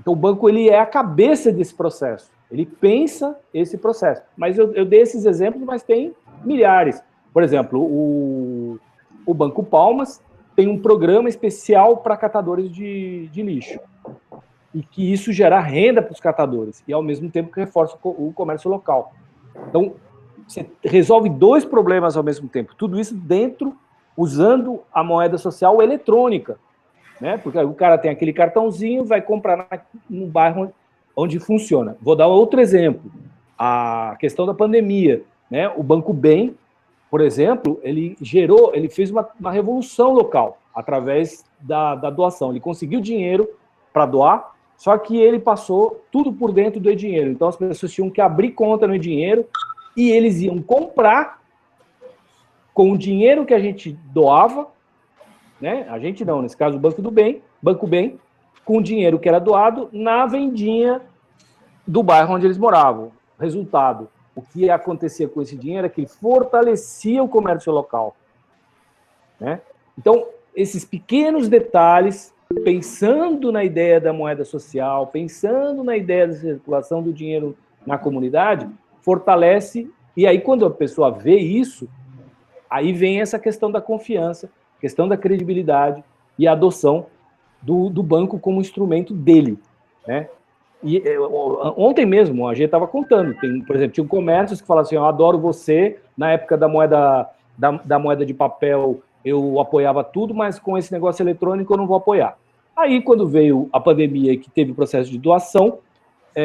Então, o banco ele é a cabeça desse processo. Ele pensa esse processo. Mas eu dei esses exemplos, mas tem milhares. Por exemplo, o Banco Palmas tem um programa especial para catadores de lixo. E que isso gera renda para os catadores. E, ao mesmo tempo, que reforça o comércio local. Então, você resolve dois problemas ao mesmo tempo. Tudo isso usando a moeda social eletrônica. Né? Porque o cara tem aquele cartãozinho, vai comprar no bairro onde funciona. Vou dar outro exemplo. A questão da pandemia. Né? O Banco Bem, por exemplo, ele fez uma revolução local através da doação. Ele conseguiu dinheiro para doar, só que ele passou tudo por dentro do e-dinheiro. Então, as pessoas tinham que abrir conta no e-dinheiro e eles iam comprar com o dinheiro que a gente doava, né? A gente não, nesse caso, o Banco Bem, com o dinheiro que era doado na vendinha do bairro onde eles moravam. Resultado, o que acontecia com esse dinheiro é que ele fortalecia o comércio local. Né? Então, esses pequenos detalhes, pensando na ideia da moeda social, pensando na ideia da circulação do dinheiro na comunidade, fortalece, e aí quando a pessoa vê isso, aí vem essa questão da confiança, questão da credibilidade e a adoção do banco como instrumento dele, né? E ontem mesmo, a gente estava contando, por exemplo, tinha comércios que falavam assim, eu adoro você, na época da moeda de papel eu apoiava tudo, mas com esse negócio eletrônico eu não vou apoiar. Aí, quando veio a pandemia e que teve o processo de doação,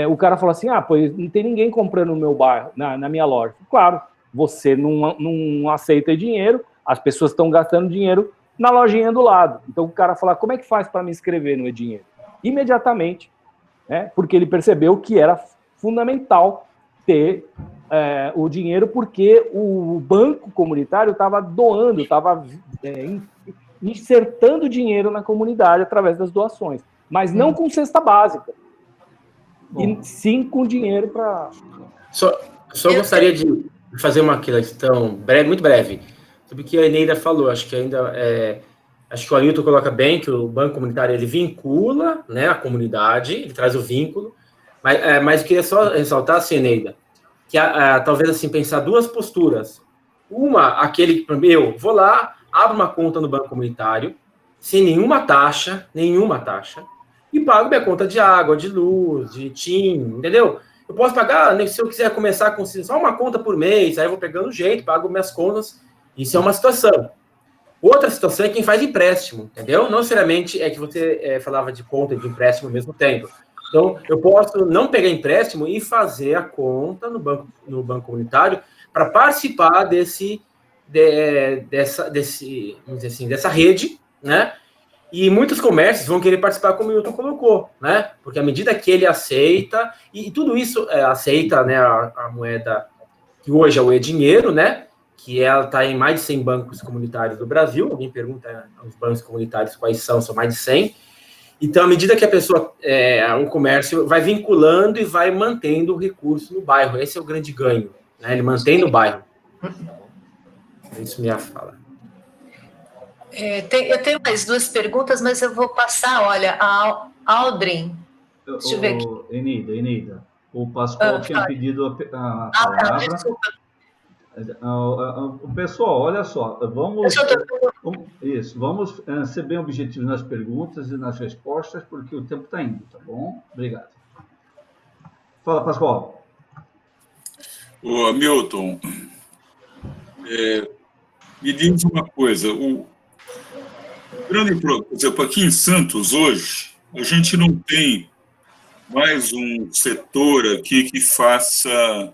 o cara falou assim, pois não tem ninguém comprando no meu bairro, na minha loja. Claro, você não aceita dinheiro, as pessoas estão gastando dinheiro na lojinha do lado. Então, o cara fala, como é que faz para me inscrever no e-dinheiro? Imediatamente, né, porque ele percebeu que era fundamental ter o dinheiro, porque o banco comunitário estava doando, estava insertando dinheiro na comunidade através das doações, mas não com cesta básica, e sim com dinheiro para... Só gostaria de fazer uma questão muito breve, sobre o que a Eneida falou. Acho que acho que o Ailton coloca bem que o banco comunitário ele vincula, né, a comunidade, ele traz o vínculo, mas eu queria só ressaltar, assim, Eneida, que talvez assim pensar duas posturas. Uma, aquele que eu vou lá, abro uma conta no banco comunitário, sem nenhuma taxa, e pago minha conta de água, de luz, de TIM, entendeu? Eu posso pagar, né, se eu quiser começar com só uma conta por mês, aí eu vou pegando jeito, pago minhas contas, isso é uma situação. Outra situação é quem faz empréstimo, entendeu? Não necessariamente é que você falava de conta e de empréstimo ao mesmo tempo. Então, eu posso não pegar empréstimo e fazer a conta no banco comunitário para participar dessa rede, né? E muitos comércios vão querer participar, como o Milton colocou, né? Porque à medida que ele aceita, e tudo isso aceita, né, a moeda que hoje é o e-dinheiro, né? Que ela está em mais de 100 bancos comunitários do Brasil. Alguém pergunta aos bancos comunitários quais são mais de 100. Então, à medida que a pessoa, o comércio vai vinculando e vai mantendo o recurso no bairro. Esse é o grande ganho, né? Ele mantém no bairro. Isso me fala. Eu tenho mais duas perguntas, mas eu vou passar, olha, a Aldrin. Deixa eu ver aqui. Eneida, o Pascoal tinha pedido a palavra. Desculpa. O pessoal, olha só, vamos ser bem objetivos nas perguntas e nas respostas, porque o tempo está indo, tá bom? Obrigado. Fala, Pascoal. Ô, Milton, me diz uma coisa, por exemplo, aqui em Santos, hoje, a gente não tem mais um setor aqui que faça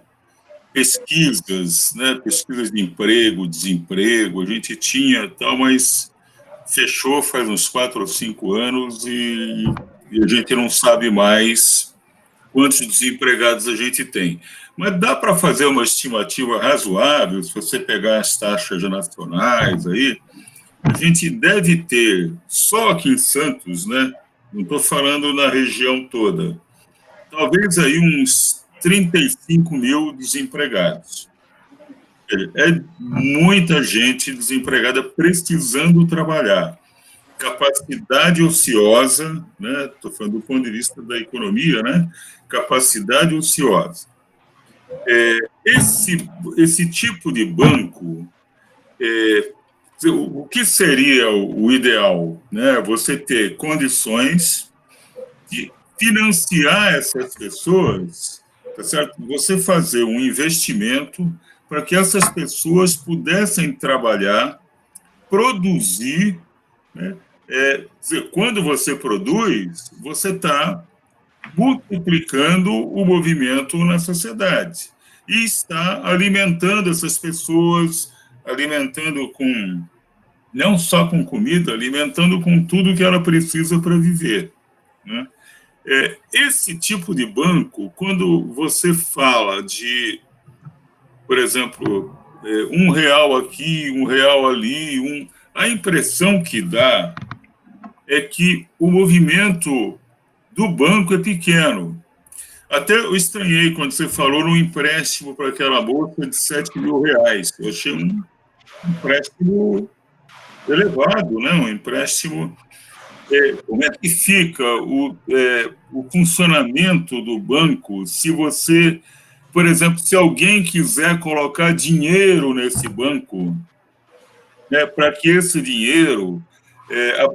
pesquisas, né? Pesquisas de emprego, desemprego. A gente tinha tal, mas fechou faz uns 4 ou 5 anos e a gente não sabe mais quantos desempregados a gente tem. Mas dá para fazer uma estimativa razoável, se você pegar as taxas nacionais aí, a gente deve ter, só aqui em Santos, né? Não estou falando na região toda, talvez aí uns 35 mil desempregados. É muita gente desempregada precisando trabalhar. Capacidade ociosa, né? Estou falando do ponto de vista da economia, né? Capacidade ociosa. Esse tipo de banco, o que seria o ideal, né? Você ter condições de financiar essas pessoas, tá certo? Você fazer um investimento para que essas pessoas pudessem trabalhar, produzir, né? Quando você produz, você está multiplicando o movimento na sociedade e está alimentando essas pessoas, alimentando com não só com comida, alimentando com tudo que ela precisa para viver, né? Esse tipo de banco, quando você fala de, por exemplo, R$1 aqui, R$1 ali, a impressão que dá é que o movimento do banco é pequeno. Até eu estranhei quando você falou no empréstimo para aquela moça de R$7 mil. Eu achei um empréstimo elevado, né? Um empréstimo. Como é que fica o funcionamento do banco se você, por exemplo, se alguém quiser colocar dinheiro nesse banco, né, para que esse dinheiro,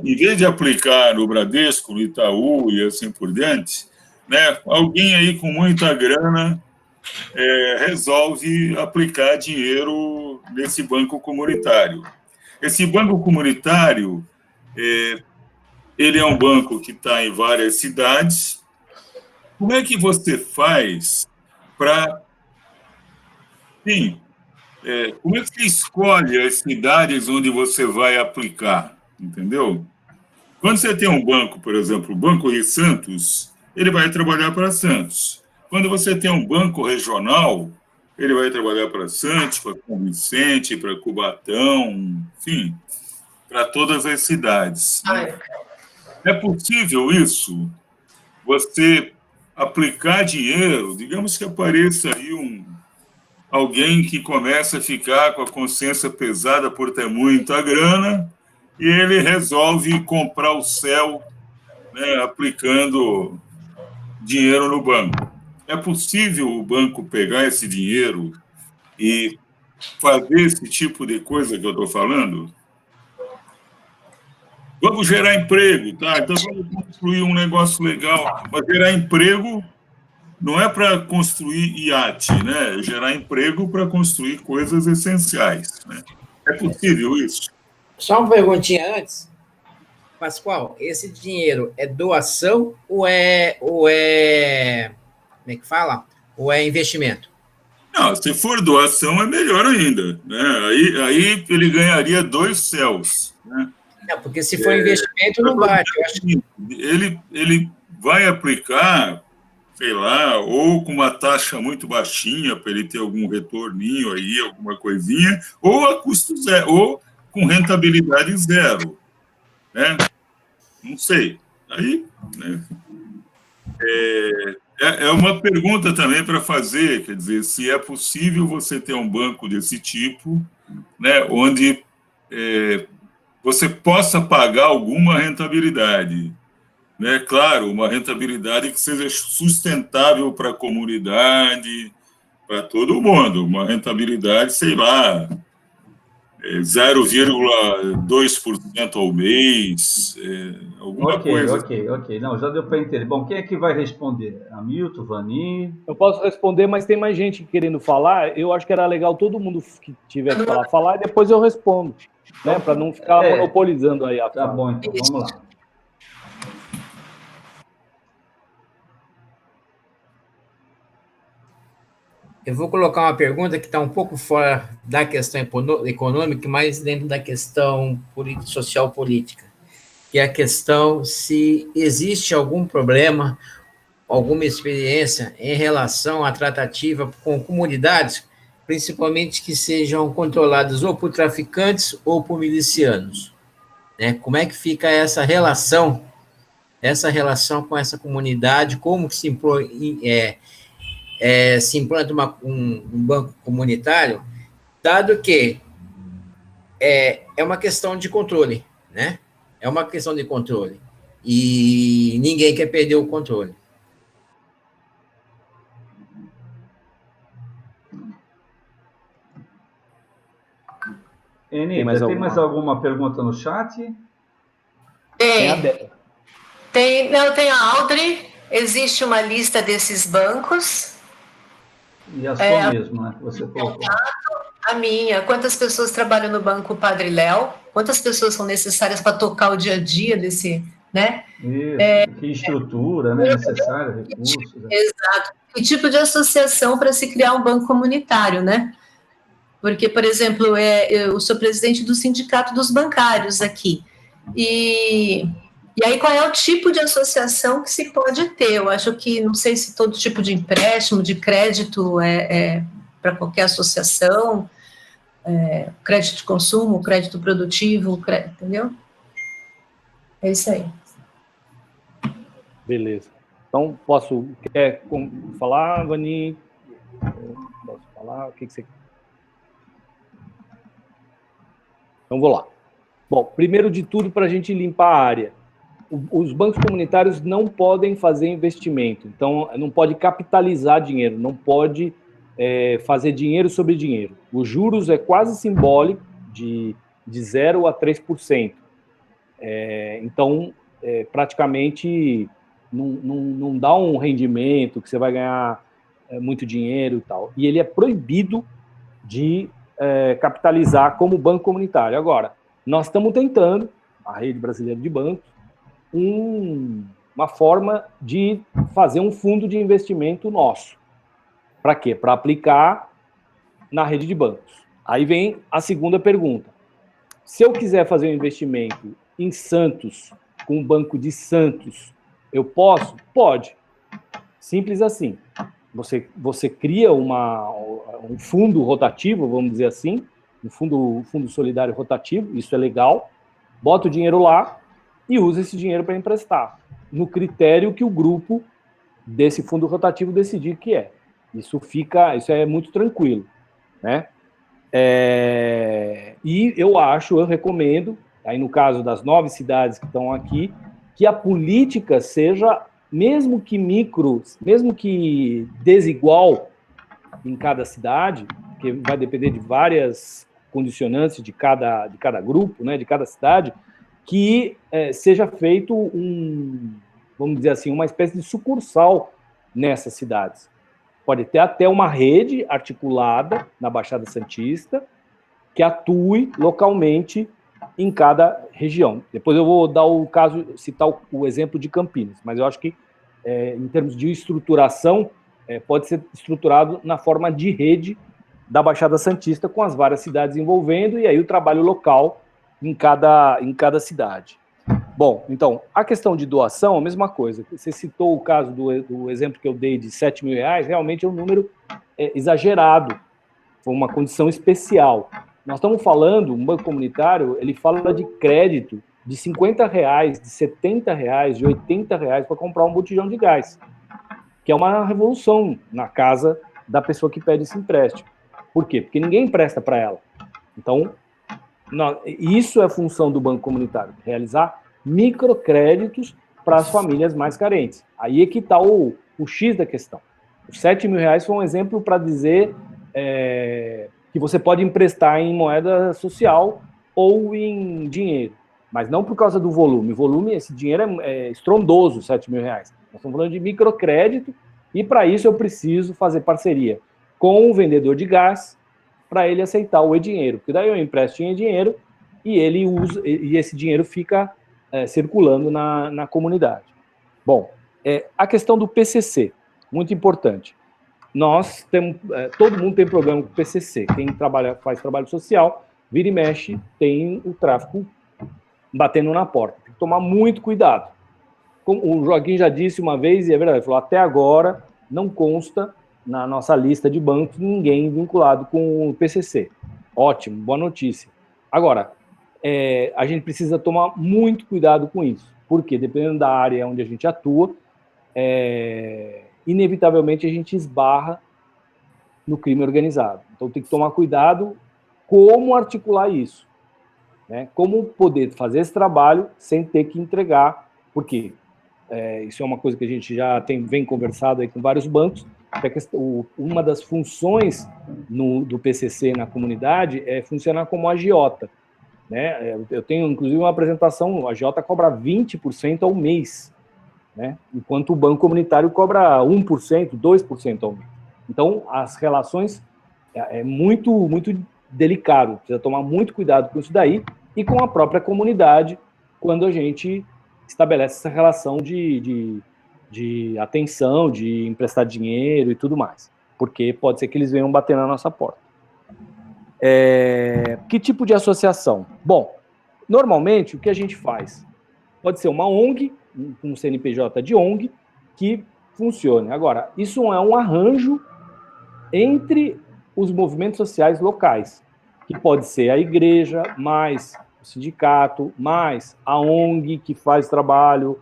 em vez de aplicar no Bradesco, no Itaú e assim por diante, né, alguém aí com muita grana resolve aplicar dinheiro nesse banco comunitário. Esse banco comunitário, ele é um banco que está em várias cidades. Como é que você faz para... Sim, como é que você escolhe as cidades onde você vai aplicar? Entendeu? Quando você tem um banco, por exemplo, o Banco de Santos, ele vai trabalhar para Santos. Quando você tem um banco regional, ele vai trabalhar para Santos, para São Vicente, para Cubatão, enfim, para todas as cidades. Né? É possível isso? Você aplicar dinheiro, digamos que apareça aí alguém que começa a ficar com a consciência pesada por ter muita grana e ele resolve comprar o céu, né, aplicando dinheiro no banco. É possível o banco pegar esse dinheiro e fazer esse tipo de coisa que eu estou falando? Vamos gerar emprego, tá? Então vamos construir um negócio legal. Mas gerar emprego não é para construir iate, né? É gerar emprego para construir coisas essenciais, né? É possível isso? Só uma perguntinha antes. Pascoal, esse dinheiro é doação ou é como é que fala? Ou é investimento? Não, se for doação é melhor ainda, né? Aí ele ganharia 2 céus, né? Não, porque se for investimento, não bate. Eu acho que... ele vai aplicar, sei lá, ou com uma taxa muito baixinha para ele ter algum retorninho aí, alguma coisinha, ou a custo zero, ou com rentabilidade zero, né? Não sei. Aí, né? É uma pergunta também para fazer, quer dizer, se é possível você ter um banco desse tipo, né, onde você possa pagar alguma rentabilidade, né? Claro, uma rentabilidade que seja sustentável para a comunidade, para todo mundo, uma rentabilidade, sei lá, 0,2% ao mês, alguma coisa. Ok. Não, já deu para entender. Bom, quem é que vai responder? Hamilton, Vani? Eu posso responder, mas tem mais gente querendo falar. Eu acho que era legal todo mundo que tiver que falar, e depois eu respondo, né? Para não ficar monopolizando aí a fala. Tá bom, então, vamos lá. Eu vou colocar uma pergunta que está um pouco fora da questão econômica, mas dentro da questão social-política, que é a questão se existe algum problema, alguma experiência em relação à tratativa com comunidades, principalmente que sejam controladas ou por traficantes ou por milicianos, né? Como é que fica essa relação com essa comunidade, como que se implanta um banco comunitário, dado que é uma questão de controle, né? É uma questão de controle. E ninguém quer perder o controle. Enita, tem mais alguma pergunta no chat? Tem a Audrey. Existe uma lista desses bancos. E a sua mesmo, né? Que você colocou. A minha. Quantas pessoas trabalham no Banco Padre Léo? Quantas pessoas são necessárias para tocar o dia a dia desse, né? Isso, que estrutura, né? Necessária, recursos. Exato. Que tipo de associação para se criar um banco comunitário, né? Porque, por exemplo, eu sou presidente do Sindicato dos Bancários aqui. E aí, qual é o tipo de associação que se pode ter? Eu acho que, não sei se todo tipo de empréstimo, de crédito é para qualquer associação, crédito de consumo, crédito produtivo, entendeu? É isso aí. Beleza. Então, quer falar, Vani? Posso falar? O que você... Então, vou lá. Bom, primeiro de tudo, para a gente limpar a área. Os bancos comunitários não podem fazer investimento. Então, não pode capitalizar dinheiro, não pode fazer dinheiro sobre dinheiro. Os juros é quase simbólico, de 0 a 3%. Então, praticamente não dá um rendimento que você vai ganhar muito dinheiro e tal. E ele é proibido de capitalizar como banco comunitário. Agora, nós estamos tentando, a Rede Brasileira de Bancos, uma forma de fazer um fundo de investimento nosso. Para quê? Para aplicar na rede de bancos. Aí vem a segunda pergunta. Se eu quiser fazer um investimento em Santos, com o Banco de Santos, eu posso? Pode. Simples assim. Você cria um fundo rotativo, vamos dizer assim, um fundo solidário rotativo, isso é legal, bota o dinheiro lá e usa esse dinheiro para emprestar, no critério que o grupo desse fundo rotativo decidir que é. Isso é muito tranquilo, né? E eu recomendo, aí no caso das 9 cidades que estão aqui, que a política seja, mesmo que desigual em cada cidade, que vai depender de várias condicionantes de cada grupo, né, de cada cidade, que seja feito vamos dizer assim, uma espécie de sucursal nessas cidades. Pode ter até uma rede articulada na Baixada Santista que atue localmente em cada região. Depois eu vou dar citar o exemplo de Campinas, mas eu acho que, em termos de estruturação, pode ser estruturado na forma de rede da Baixada Santista, com as várias cidades envolvendo, e aí o trabalho local em cada cidade. Bom, então, a questão de doação, a mesma coisa. Você citou o caso do exemplo que eu dei de R$7 mil, realmente é um número exagerado, foi uma condição especial. Nós estamos falando, um banco comunitário, ele fala de crédito de R$50, de R$70, de R$80 para comprar um botijão de gás, que é uma revolução na casa da pessoa que pede esse empréstimo. Por quê? Porque ninguém empresta para ela. Então, isso é função do banco comunitário, realizar microcréditos para as famílias mais carentes. Aí é que está o X da questão. Os R$7 mil foi um exemplo para dizer que você pode emprestar em moeda social ou em dinheiro, mas não por causa do volume. O volume, esse dinheiro é estrondoso, R$7 mil. Nós estamos falando de microcrédito, e para isso eu preciso fazer parceria com o vendedor de gás para ele aceitar o e-dinheiro, porque daí eu empresto em e-dinheiro e ele usa, e esse dinheiro fica circulando na comunidade. Bom, a questão do PCC, muito importante. nós temos, todo mundo tem problema com o PCC. Quem faz trabalho social, vira e mexe, tem o tráfico batendo na porta. Tem que tomar muito cuidado. Como o Joaquim já disse uma vez, e é verdade, ele falou, até agora não consta na nossa lista de bancos ninguém vinculado com o PCC. Ótimo, boa notícia. Agora, a gente precisa tomar muito cuidado com isso, porque dependendo da área onde a gente atua, inevitavelmente a gente esbarra no crime organizado. Então tem que tomar cuidado como articular isso, né? Como poder fazer esse trabalho sem ter que entregar, porque isso é uma coisa que a gente já vem conversado aí com vários bancos, que uma das funções do PCC na comunidade é funcionar como agiota, né? Eu tenho, inclusive, uma apresentação, a agiota cobra 20% ao mês, né? Enquanto o banco comunitário cobra 1%, 2% ao mês. Então, as relações é muito, muito delicado, precisa tomar muito cuidado com isso daí e com a própria comunidade quando a gente estabelece essa relação de atenção, de emprestar dinheiro e tudo mais, porque pode ser que eles venham bater na nossa porta. Que tipo de associação? Bom, normalmente o que a gente faz? Pode ser uma ONG, um CNPJ de ONG, que funcione. Agora, isso é um arranjo entre os movimentos sociais locais, que pode ser a igreja, mais o sindicato, mais a ONG que faz trabalho,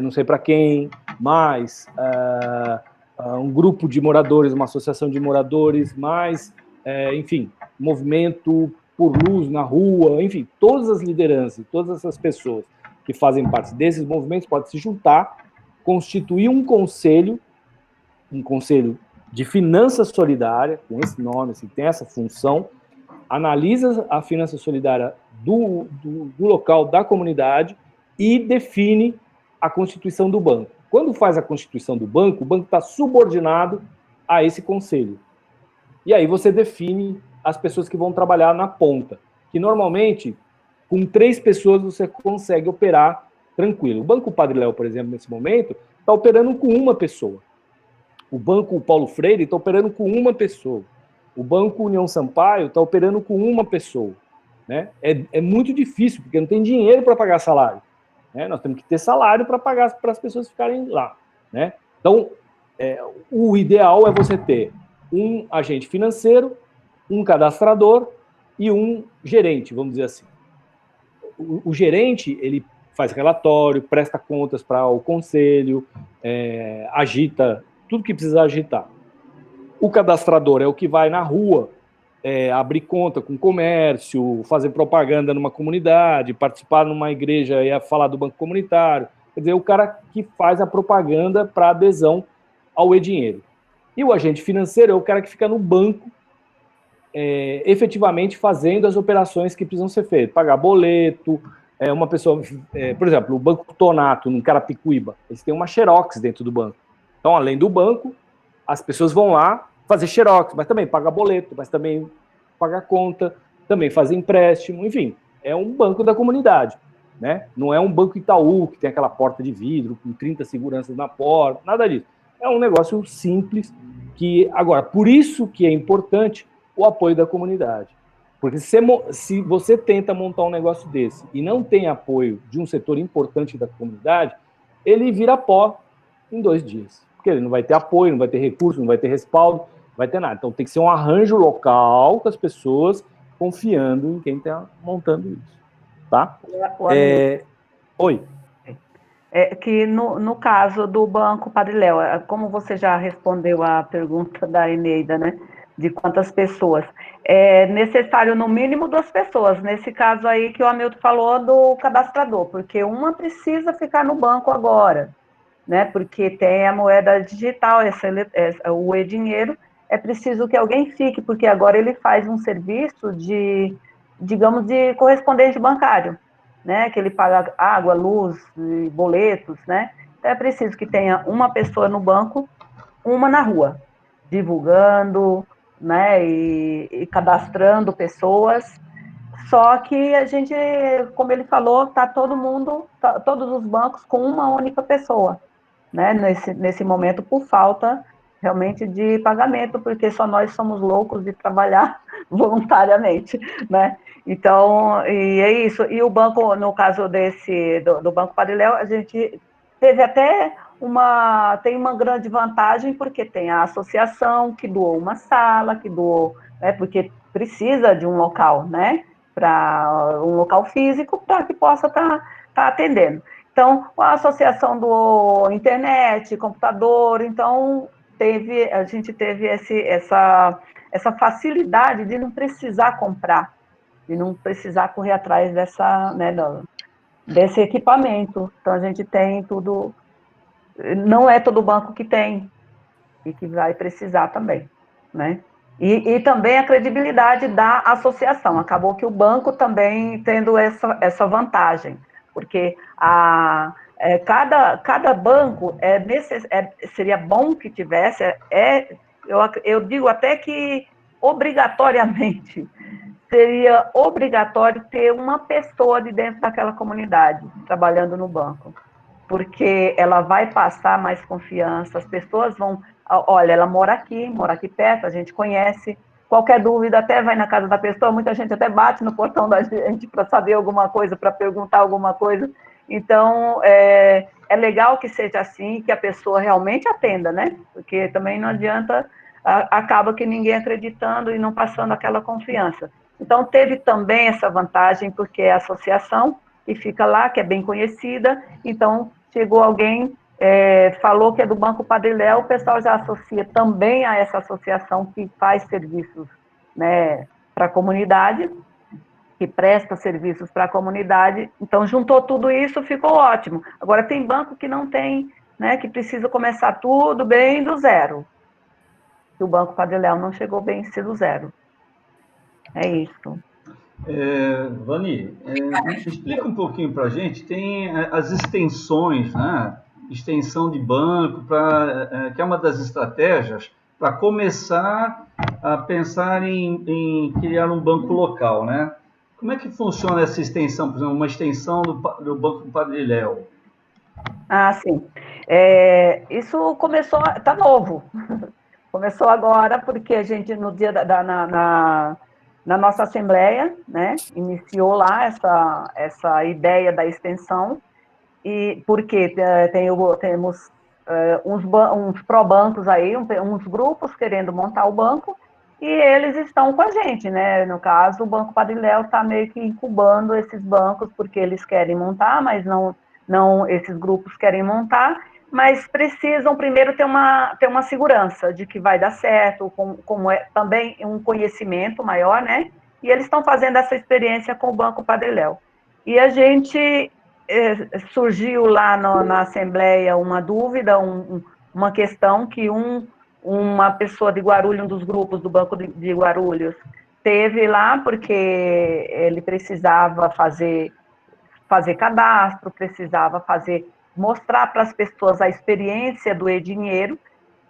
não sei para quem, mais um grupo de moradores, uma associação de moradores, mais, enfim, movimento por luz na rua, enfim, todas as lideranças, todas essas pessoas que fazem parte desses movimentos podem se juntar, constituir um conselho de finança solidária, com esse nome, assim, tem essa função, analisa a finança solidária do local, da comunidade, e define a constituição do banco. Quando faz a constituição do banco, o banco está subordinado a esse conselho. E aí você define as pessoas que vão trabalhar na ponta, que normalmente, com 3 pessoas, você consegue operar tranquilo. O Banco Padre Léo, por exemplo, nesse momento, está operando com uma pessoa. O Banco Paulo Freire está operando com uma pessoa. O Banco União Sampaio está operando com uma pessoa. Né? É muito difícil, porque não tem dinheiro para pagar salário. Né? Nós temos que ter salário para pagar para as pessoas ficarem lá. Né? Então, o ideal é você ter um agente financeiro, um cadastrador e um gerente, vamos dizer assim. O gerente, ele faz relatório, presta contas para o conselho, agita tudo que precisa agitar. O cadastrador é o que vai na rua abrir conta com comércio, fazer propaganda numa comunidade, participar numa igreja e falar do banco comunitário. Quer dizer, o cara que faz a propaganda para adesão ao e-dinheiro. E o agente financeiro é o cara que fica no banco efetivamente fazendo as operações que precisam ser feitas. Pagar boleto, uma pessoa... por exemplo, o Banco Tonato, no Carapicuíba, eles têm uma xerox dentro do banco. Então, além do banco, as pessoas vão lá fazer xerox, mas também pagar boleto, mas também pagar conta, também fazer empréstimo, enfim, é um banco da comunidade, né? Não é um Banco Itaú, que tem aquela porta de vidro, com 30 seguranças na porta, nada disso. É um negócio simples, agora, por isso que é importante o apoio da comunidade. Porque se você tenta montar um negócio desse e não tem apoio de um setor importante da comunidade, ele vira pó em 2 dias. Porque ele não vai ter apoio, não vai ter recurso, não vai ter respaldo, não vai ter nada. Então tem que ser um arranjo local com as pessoas confiando em quem está montando isso. Tá? Oi. Que no caso do Banco Padre Léo, como você já respondeu a pergunta da Eneida, né? De quantas pessoas. É necessário, no mínimo, 2 pessoas. Nesse caso aí que o Hamilton falou do cadastrador, porque uma precisa ficar no banco agora, né? Porque tem a moeda digital, o e-dinheiro, é preciso que alguém fique, porque agora ele faz um serviço de, digamos, de correspondente bancário, né? Que ele paga água, luz, boletos, né? Então é preciso que tenha uma pessoa no banco, uma na rua, divulgando, né, e cadastrando pessoas, só que a gente, como ele falou, está todos os bancos com uma única pessoa, né, nesse momento, por falta realmente de pagamento, porque só nós somos loucos de trabalhar voluntariamente, né? Então, e é isso. E o banco, no caso do Banco Padre Léo, a gente teve até tem uma grande vantagem, porque tem a associação que doou uma sala, que doou, né, porque precisa de um local, né, para um local físico, para que possa estar atendendo. Então, a associação doou internet, computador, então a gente teve essa facilidade de não precisar comprar, de não precisar correr atrás desse equipamento. Então, a gente tem tudo. Não é todo banco que tem, e que vai precisar também, né? E também a credibilidade da associação. Acabou que o banco também tendo essa vantagem, porque cada banco seria bom que tivesse, eu digo até que obrigatoriamente seria obrigatório ter uma pessoa de dentro daquela comunidade trabalhando no banco, porque ela vai passar mais confiança, as pessoas vão, olha, ela mora aqui perto, a gente conhece, qualquer dúvida até vai na casa da pessoa, muita gente até bate no portão da gente para saber alguma coisa, para perguntar alguma coisa. Então, é legal que seja assim, que a pessoa realmente atenda, né? Porque também não adianta, acaba que ninguém acreditando e não passando aquela confiança. Então, teve também essa vantagem, porque é a associação que fica lá, que é bem conhecida, então chegou alguém, falou que é do Banco Padre Léo, o pessoal já associa também a essa associação que faz serviços, né, para a comunidade, que presta serviços para a comunidade, então juntou tudo isso, ficou ótimo. Agora tem banco que não tem, né, que precisa começar tudo bem do zero. O Banco Padre Léo não chegou bem do zero. É isso. Vani, explica um pouquinho para a gente, tem as extensões, né? Extensão de banco, que é uma das estratégias para começar a pensar em criar um banco local, né? Como é que funciona essa extensão, por exemplo, uma extensão do Banco Padre Léo? Ah, sim. Isso começou, está novo. Começou agora, porque a gente, no dia na nossa assembleia, né, iniciou lá essa ideia da extensão, e porque temos uns pró-bancos aí, uns grupos querendo montar o banco, e eles estão com a gente, né? No caso, o Banco Padre Léo está meio que incubando esses bancos, porque eles querem montar, mas não esses grupos querem montar, mas precisam primeiro ter uma segurança de que vai dar certo, como é também um conhecimento maior, né? E eles estão fazendo essa experiência com o Banco Padre Léo. E a gente surgiu lá na Assembleia uma dúvida, uma questão que uma pessoa de Guarulhos, um dos grupos do Banco de Guarulhos, teve lá, porque ele precisava fazer cadastro, precisava mostrar para as pessoas a experiência do e-dinheiro,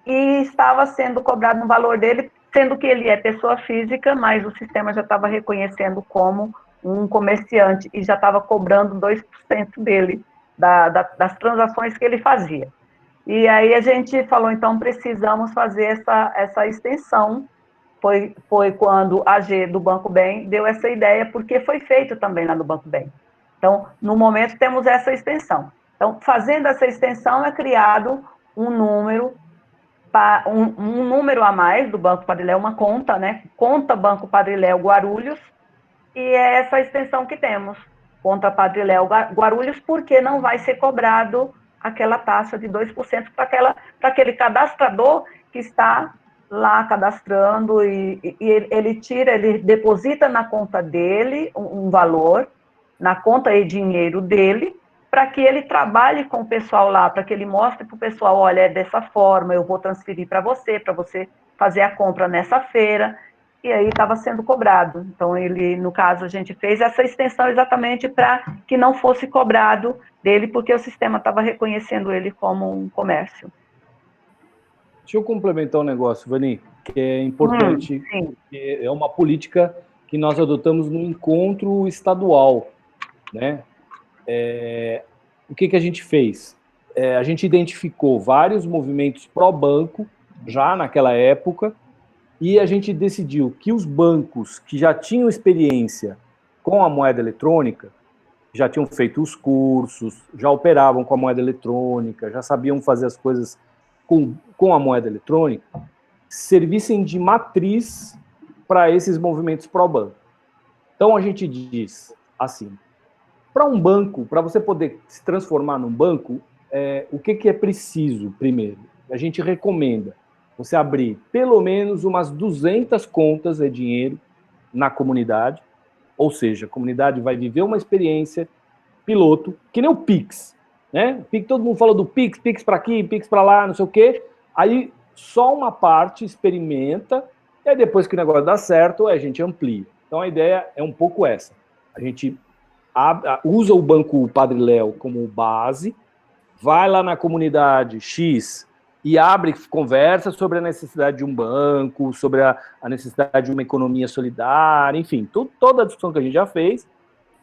e estava sendo cobrado um valor dele, sendo que ele é pessoa física, mas o sistema já estava reconhecendo como um comerciante e já estava cobrando 2% dele, das transações que ele fazia. E aí a gente falou, então precisamos fazer essa extensão. Foi quando a AG do Banco Bem deu essa ideia, porque foi feito também lá no Banco Bem. Então, no momento, temos essa extensão. Então, fazendo essa extensão, é criado um número a mais do Banco Padre Léo, uma conta, né? Conta Banco Padre Léo Guarulhos, e é essa extensão que temos. Conta Padre Léo Guarulhos, porque não vai ser cobrado aquela taxa de 2% para aquele cadastrador que está lá cadastrando, e ele deposita na conta dele um valor, na conta e dinheiro dele, para que ele trabalhe com o pessoal lá, para que ele mostre para o pessoal, olha, é dessa forma, eu vou transferir para você fazer a compra nessa feira, e aí estava sendo cobrado. Então, no caso, a gente fez essa extensão exatamente para que não fosse cobrado dele, porque o sistema estava reconhecendo ele como um comércio. Deixa eu complementar um negócio, Vani, que é importante, porque é uma política que nós adotamos no encontro estadual, né? O que a gente fez? A gente identificou vários movimentos pró-banco já naquela época, e a gente decidiu que os bancos que já tinham experiência com a moeda eletrônica, já tinham feito os cursos, já operavam com a moeda eletrônica, já sabiam fazer as coisas com a moeda eletrônica, servissem de matriz para esses movimentos pró-banco. Então, a gente diz assim, para um banco, para você poder se transformar num banco, o que é preciso, primeiro? A gente recomenda você abrir pelo menos umas 200 contas de dinheiro na comunidade, ou seja, a comunidade vai viver uma experiência piloto, que nem o Pix, né? Todo mundo fala do Pix, Pix para aqui, Pix para lá, não sei o quê. Aí só uma parte experimenta, e aí depois que o negócio dá certo, a gente amplia. Então a ideia é um pouco essa. A gente usa o Banco Padre Léo como base, vai lá na comunidade X e abre conversa sobre a necessidade de um banco, sobre a necessidade de uma economia solidária, enfim, toda a discussão que a gente já fez,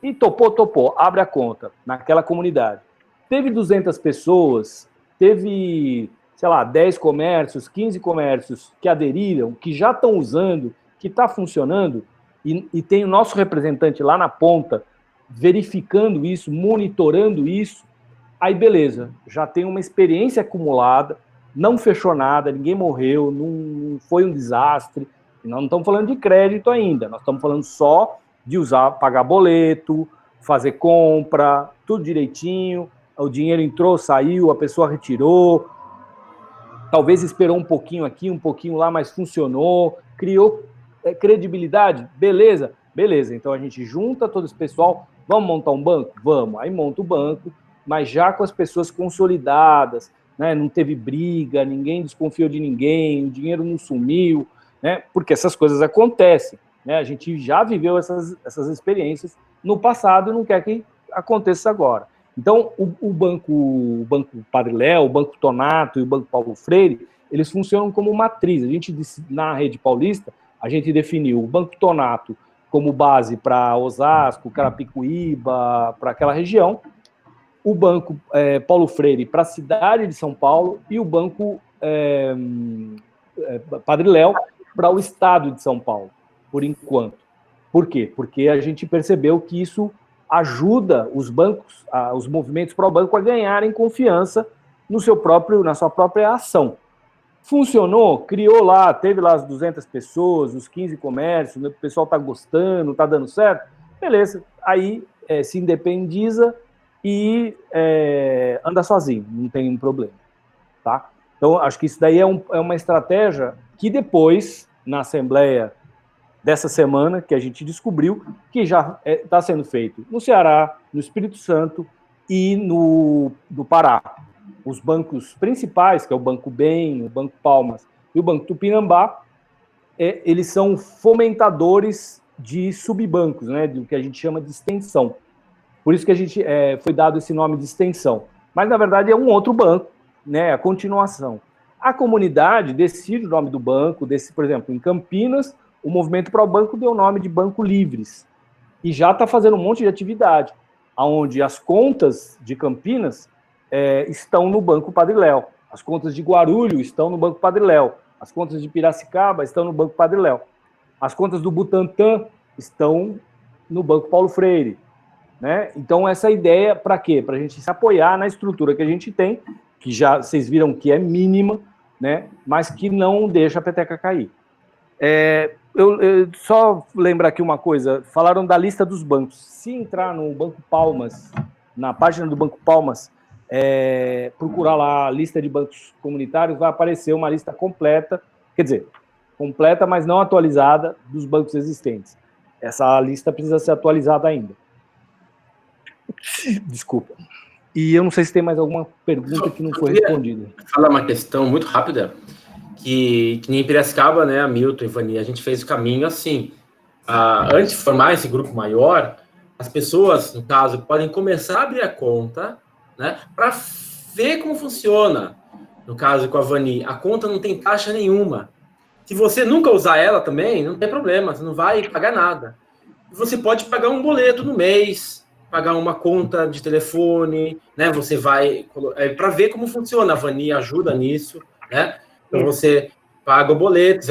e topou, abre a conta naquela comunidade. Teve 200 pessoas, teve, sei lá, 10 comércios, 15 comércios que aderiram, que já estão usando, que está funcionando, e tem o nosso representante lá na ponta verificando isso, monitorando isso, aí beleza, já tem uma experiência acumulada, não fechou nada, ninguém morreu, não foi um desastre. Nós não estamos falando de crédito ainda, nós estamos falando só de pagar boleto, fazer compra, tudo direitinho, o dinheiro entrou, saiu, a pessoa retirou, talvez esperou um pouquinho aqui, um pouquinho lá, mas funcionou, criou credibilidade, beleza, então a gente junta todo esse pessoal, vamos montar um banco? Vamos, aí monta o banco, mas já com as pessoas consolidadas, né? Não teve briga, ninguém desconfiou de ninguém, o dinheiro não sumiu, né? Porque essas coisas acontecem, né? A gente já viveu essas experiências no passado e não quer que aconteça agora. Então, o Banco Padre Léo, o Banco Tonato e o Banco Paulo Freire, eles funcionam como matriz. A gente, na rede paulista, a gente definiu o Banco Tonato como base para Osasco, Carapicuíba, para aquela região, o Banco Paulo Freire para a cidade de São Paulo e o Banco Padre Léo para o estado de São Paulo, por enquanto. Por quê? Porque a gente percebeu que isso ajuda os bancos, os movimentos pró-banco a ganharem confiança na sua própria ação. Funcionou, criou lá, teve lá as 200 pessoas, os 15 comércios, o pessoal está gostando, está dando certo, beleza. Aí se independiza e anda sozinho, não tem problema, tá? Então, acho que isso daí é uma estratégia que depois, na Assembleia dessa semana, que a gente descobriu que já está sendo feito no Ceará, no Espírito Santo e no Pará. Os bancos principais, que é o Banco Bem, o Banco Palmas e o Banco Tupinambá, eles são fomentadores de subbancos, né, do que a gente chama de extensão. Por isso que a gente foi dado esse nome de extensão. Mas, na verdade, é um outro banco, né, a continuação. A comunidade decide o nome do banco, por exemplo, em Campinas, o Movimento Pró-Banco deu o nome de Banco Livres. E já está fazendo um monte de atividade, onde as contas de Campinas estão no Banco Padre Léo, as contas de Guarulhos estão no Banco Padre Léo, as contas de Piracicaba estão no Banco Padre Léo, as contas do Butantã estão no Banco Paulo Freire. Né? Então, essa ideia, para quê? Para a gente se apoiar na estrutura que a gente tem, que já vocês viram que é mínima, né? Mas que não deixa a peteca cair. Eu só lembro aqui uma coisa, falaram da lista dos bancos. Se entrar no Banco Palmas, na página do Banco Palmas, procurar lá a lista de bancos comunitários, vai aparecer uma lista completa, quer dizer, completa, mas não atualizada, dos bancos existentes. Essa lista precisa ser atualizada ainda. Desculpa. E eu não sei se tem mais alguma pergunta que não foi respondida. Falar uma questão muito rápida, que nem em Piracicaba, né, Milton e Vani, a gente fez o caminho assim. Antes de formar esse grupo maior, as pessoas, no caso, podem começar a abrir a conta, né, para ver como funciona. No caso com a Vani, a conta não tem taxa nenhuma. Se você nunca usar ela também, não tem problema, você não vai pagar nada. Você pode pagar um boleto no mês, pagar uma conta de telefone, né? Você vai para ver como funciona. A Vani ajuda nisso, né? Então, você paga o boleto,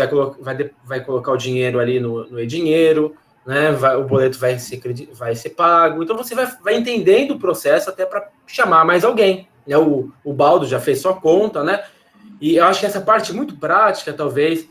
vai colocar o dinheiro ali no e-dinheiro, né? O boleto vai ser pago. Então, você vai entendendo o processo até para chamar mais alguém. Né? O Baldo já fez sua conta, né? E eu acho que essa parte muito prática, talvez,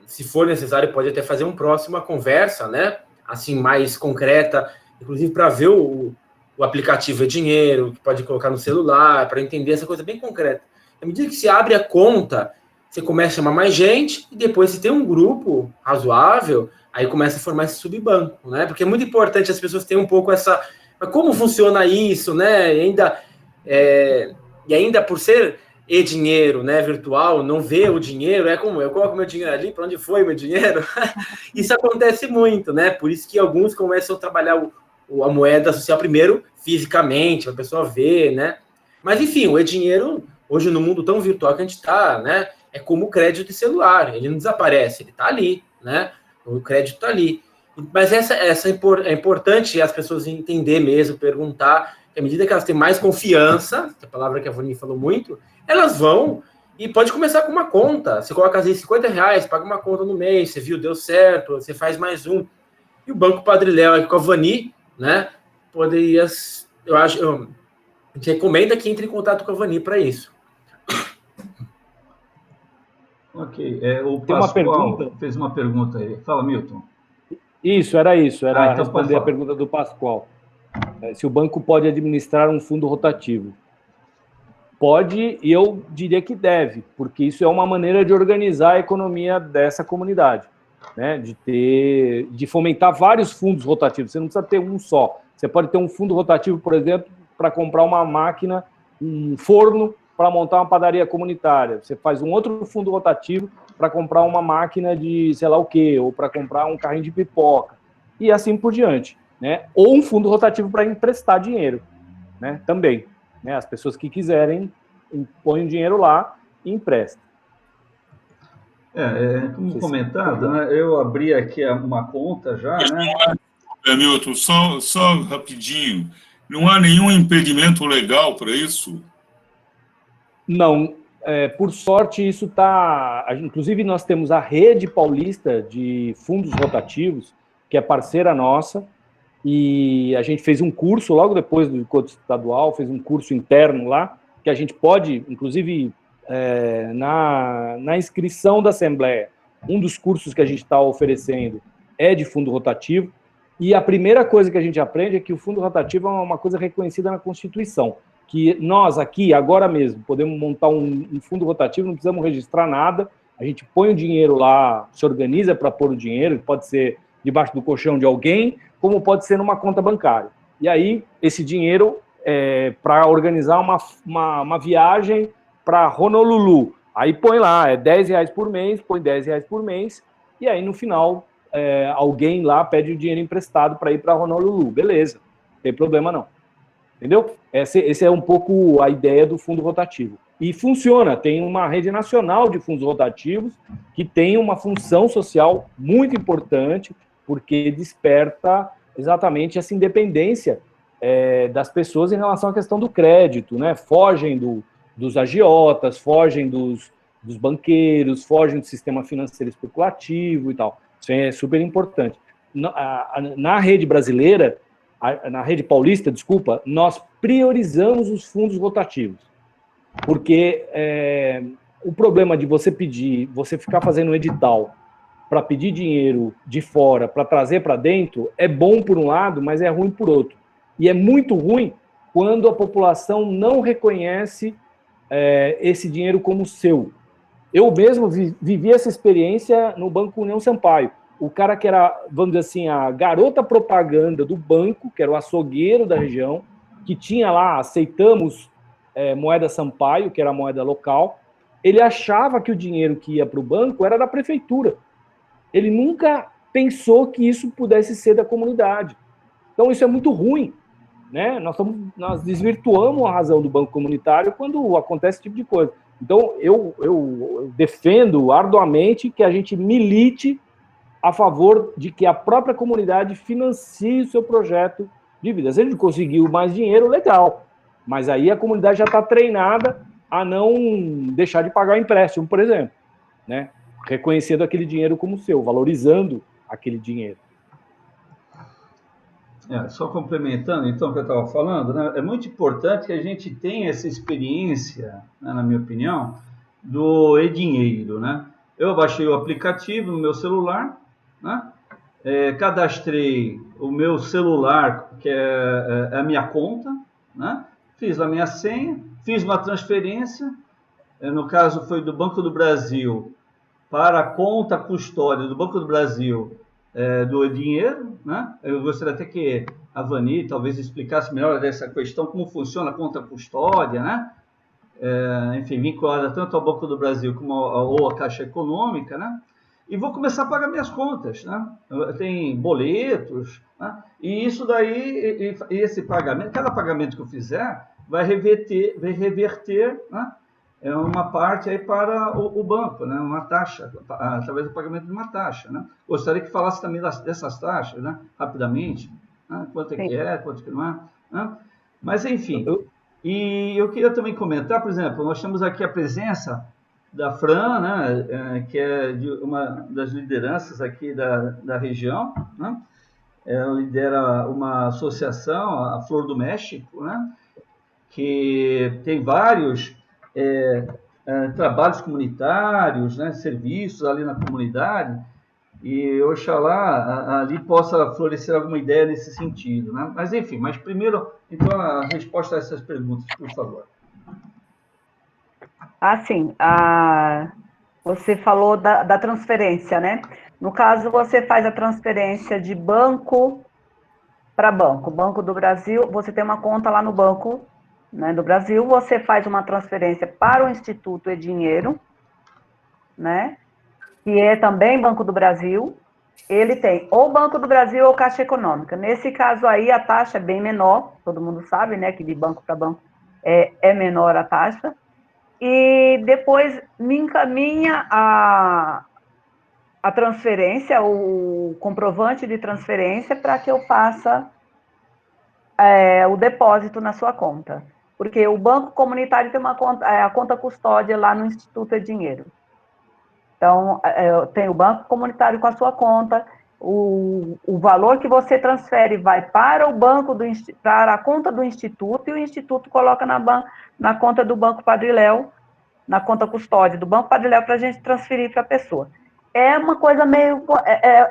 se for necessário, pode até fazer uma próxima conversa, né? Assim, mais concreta, inclusive para ver o aplicativo e-dinheiro, que pode colocar no celular, para entender essa coisa bem concreta. À medida que se abre a conta, você começa a chamar mais gente, e depois, se tem um grupo razoável, aí começa a formar esse subbanco, né? Porque é muito importante as pessoas terem um pouco essa... Mas como funciona isso, né? E ainda por ser e-dinheiro, né, virtual, não ver o dinheiro, é como eu coloco meu dinheiro ali, para onde foi meu dinheiro? Isso acontece muito, né? Por isso que alguns começam a trabalhar a moeda social primeiro fisicamente, para a pessoa ver, né? Mas, enfim, o e-dinheiro, hoje no mundo tão virtual que a gente está, né? É como o crédito de celular, ele não desaparece, ele está ali, né? O crédito está ali. Mas é importante as pessoas entender mesmo, perguntar, que à medida que elas têm mais confiança, que é a palavra que a Vani falou muito, elas vão e pode começar com uma conta. Você coloca às vezes R$50, paga uma conta no mês, você viu, deu certo, você faz mais um. E o Banco Padre Léo aqui com a Vani, né? Poderia, a gente recomenda que entre em contato com a Vani para isso. Ok. O Tem uma Pascoal pergunta. fez uma pergunta aí. Fala, Milton. Era então responder a pergunta do Pascoal. Se o banco pode administrar um fundo rotativo. Pode, e eu diria que deve, porque isso é uma maneira de organizar a economia dessa comunidade, né? De fomentar vários fundos rotativos. Você não precisa ter um só. Você pode ter um fundo rotativo, por exemplo, para comprar uma máquina, um forno para montar uma padaria comunitária. Você faz um outro fundo rotativo para comprar uma máquina de sei lá o quê, ou para comprar um carrinho de pipoca, e assim por diante, né? Ou um fundo rotativo para emprestar dinheiro, né? Também, né? As pessoas que quiserem põem o dinheiro lá e emprestam. Como comentado, né, eu abri aqui uma conta já, né? Milton, só rapidinho, não há nenhum impedimento legal para isso? Não, por sorte isso está... Inclusive nós temos a Rede Paulista de Fundos Rotativos, que é parceira nossa, e a gente fez um curso, logo depois do Código Estadual, fez um curso interno lá, que a gente pode, inclusive, na inscrição da Assembleia, um dos cursos que a gente está oferecendo é de fundo rotativo, e a primeira coisa que a gente aprende é que o fundo rotativo é uma coisa reconhecida na Constituição, que nós aqui, agora mesmo, podemos montar um fundo rotativo, não precisamos registrar nada, a gente põe o dinheiro lá, se organiza para pôr o dinheiro, pode ser debaixo do colchão de alguém, como pode ser numa conta bancária. E aí, esse dinheiro para organizar uma viagem para Honolulu. Aí põe lá, R$10 por mês, põe R$10 por mês, e aí no final alguém lá pede o dinheiro emprestado para ir para Honolulu. Beleza, não tem problema não. Entendeu? Esse é um pouco a ideia do fundo rotativo. E funciona, tem uma rede nacional de fundos rotativos que tem uma função social muito importante, porque desperta exatamente essa independência das pessoas em relação à questão do crédito, né? Fogem dos agiotas, fogem dos banqueiros, fogem do sistema financeiro especulativo e tal. Isso é super importante. Na rede brasileira, na rede paulista, desculpa, nós priorizamos os fundos rotativos, porque o problema de você ficar fazendo um edital para pedir dinheiro de fora, para trazer para dentro, é bom por um lado, mas é ruim por outro. E é muito ruim quando a população não reconhece esse dinheiro como seu. Eu mesmo vivi essa experiência no Banco União Sampaio. O cara que era, vamos dizer assim, a garota propaganda do banco, que era o açougueiro da região, que tinha lá, aceitamos moeda Sampaio, que era a moeda local, ele achava que o dinheiro que ia para o banco era da prefeitura. Ele nunca pensou que isso pudesse ser da comunidade. Então, isso é muito ruim, né? Nós desvirtuamos a razão do banco comunitário quando acontece esse tipo de coisa. Então, eu defendo arduamente que a gente milite a favor de que a própria comunidade financie o seu projeto de vida. Se ele conseguiu mais dinheiro, legal. Mas aí a comunidade já está treinada a não deixar de pagar o empréstimo, por exemplo, né? Reconhecendo aquele dinheiro como seu, valorizando aquele dinheiro. Só complementando, então, o que eu estava falando, né, é muito importante que a gente tenha essa experiência, né, na minha opinião, do e-dinheiro, né? Eu baixei o aplicativo no meu celular, né? Cadastrei o meu celular, que é a minha conta, né? Fiz a minha senha, fiz uma transferência, no caso foi do Banco do Brasil para a conta custódia do Banco do Brasil, do dinheiro, né? Eu gostaria até que a Vani talvez explicasse melhor dessa questão, como funciona a conta custódia, né? Enfim, vinculada tanto ao Banco do Brasil como ou à Caixa Econômica, né? E vou começar a pagar minhas contas, né? Tem boletos, né? E isso daí, esse pagamento, cada pagamento que eu fizer, vai reverter, né? Uma parte aí para o banco, né? Uma taxa, através do pagamento de uma taxa, né? Gostaria que falasse também dessas taxas, né? Rapidamente, né? Quanto é que é, quanto que não é, né? Mas, enfim, e eu queria também comentar, por exemplo, nós temos aqui a presença da Fran, né? Que é de uma das lideranças aqui da região, né? Ela lidera uma associação, a Flor do México, né? Que tem vários trabalhos comunitários, né, serviços ali na comunidade, e oxalá ali possa florescer alguma ideia nesse sentido, né? Mas enfim, primeiro, então, a resposta a essas perguntas, por favor. Assim, você falou da transferência, né? No caso, você faz a transferência de banco para banco. Banco do Brasil, você tem uma conta lá no Banco, né, do Brasil, você faz uma transferência para o Instituto e-Dinheiro, né, que é também Banco do Brasil. Ele tem ou Banco do Brasil ou Caixa Econômica. Nesse caso aí, a taxa é bem menor, todo mundo sabe, né, que de banco para banco é menor a taxa. E depois me encaminha a transferência, o comprovante de transferência, para que eu faça o depósito na sua conta. Porque o banco comunitário tem uma conta, a conta custódia lá no Instituto e-Dinheiro. Então, tem o banco comunitário com a sua conta, o valor que você transfere vai para o banco para a conta do Instituto, e o Instituto coloca na conta do Banco Padre Léo, na conta custódia do Banco Padre Léo, para a gente transferir para a pessoa. É uma coisa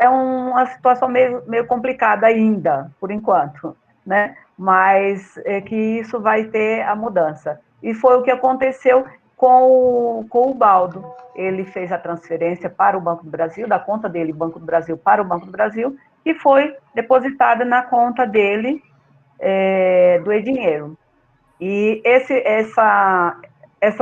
uma situação meio complicada ainda, por enquanto, né? Mas é que isso vai ter a mudança. E foi o que aconteceu com o Baldo. Ele fez a transferência para o Banco do Brasil, da conta dele, Banco do Brasil, para o Banco do Brasil, e foi depositada na conta dele do e-Dinheiro. E essa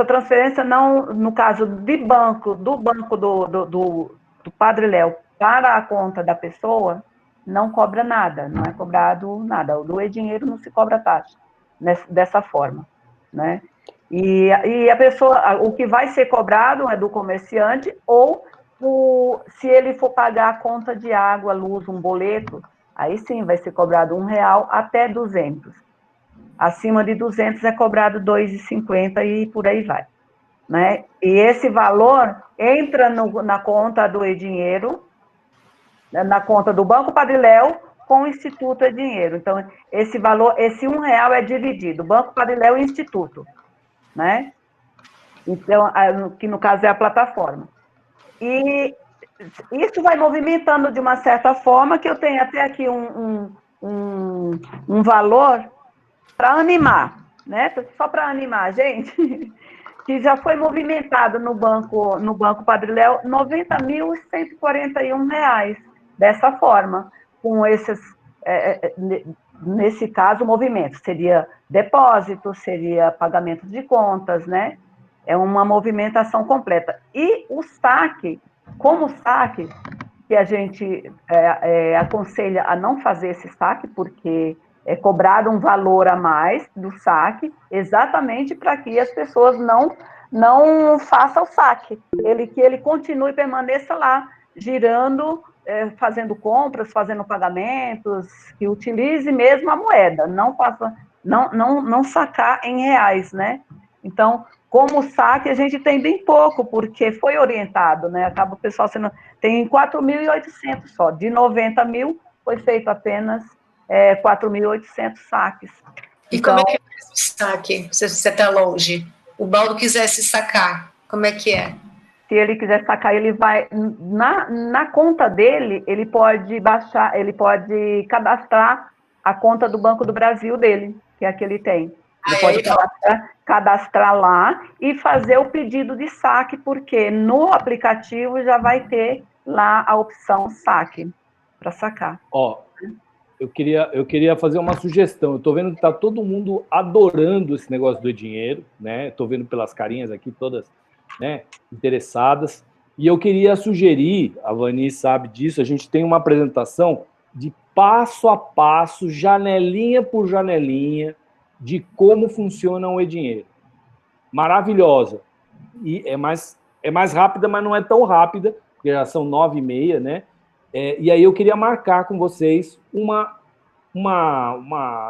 transferência, não, no caso do banco do Padre Léo para a conta da pessoa, não cobra nada, não é cobrado nada. O do e-Dinheiro não se cobra taxa dessa forma, né? E a pessoa, o que vai ser cobrado é do comerciante, ou se ele for pagar a conta de água, luz, um boleto, aí sim vai ser cobrado R$1 até 200. Acima de 200 é cobrado R$2,50 e por aí vai, né? E esse valor entra na conta do e-Dinheiro, na conta do Banco Padre Léo, com o Instituto e-Dinheiro. Então, esse valor, esse R$1 é dividido, Banco Padre Léo e Instituto, né? Então, que no caso é a plataforma. E isso vai movimentando de uma certa forma, que eu tenho até aqui um valor para animar, né? Só para animar a gente, que já foi movimentado no Banco Padre Léo R$90.141, dessa forma, com esses, nesse caso, o movimento seria depósito, seria pagamento de contas, né? É uma movimentação completa. E o saque, como saque, que a gente aconselha a não fazer esse saque, porque é cobrado um valor a mais do saque, exatamente para que as pessoas não façam o saque, que ele continue, permaneça lá, girando, fazendo compras, fazendo pagamentos, que utilize mesmo a moeda, não sacar em reais, né? Então, Como saque, a gente tem bem pouco, porque foi orientado, né? Acaba o pessoal sendo... Tem 4.800 só. De 90 mil, foi feito apenas 4.800 saques. E Então, como é que faz o saque, se você está longe? O Baldo quisesse sacar, como é que é? se ele quiser sacar, ele vai... Na conta dele, ele pode baixar, ele pode cadastrar a conta do Banco do Brasil dele, que é a que ele tem. Ele pode cadastrar lá e fazer o pedido de saque, porque no aplicativo já vai ter lá a opção saque, para sacar. Ó, eu queria fazer uma sugestão. Eu estou vendo que está todo mundo adorando esse negócio do dinheiro, né? Estou vendo pelas carinhas aqui todas, né, interessadas. E eu queria sugerir, a Vani sabe disso, a gente tem uma apresentação de passo a passo, janelinha por janelinha, de como funciona o e-dinheiro. Maravilhosa. E é mais rápida, mas não é tão rápida, porque já são 9h30, né? E aí eu queria marcar com vocês uma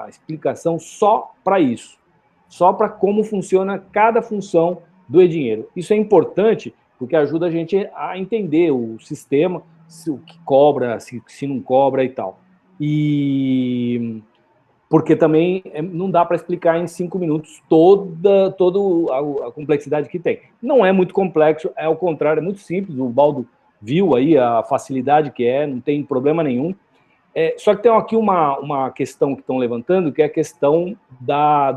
explicação só para isso, só para como funciona cada função do e-dinheiro. Isso é importante porque ajuda a gente a entender o sistema, o que cobra, se não cobra e tal. E porque também não dá para explicar em 5 minutos toda a complexidade que tem. Não é muito complexo, é ao contrário, é muito simples. O Baldo viu aí a facilidade que é, não tem problema nenhum. Só que tem aqui uma questão que estão levantando, que é a questão da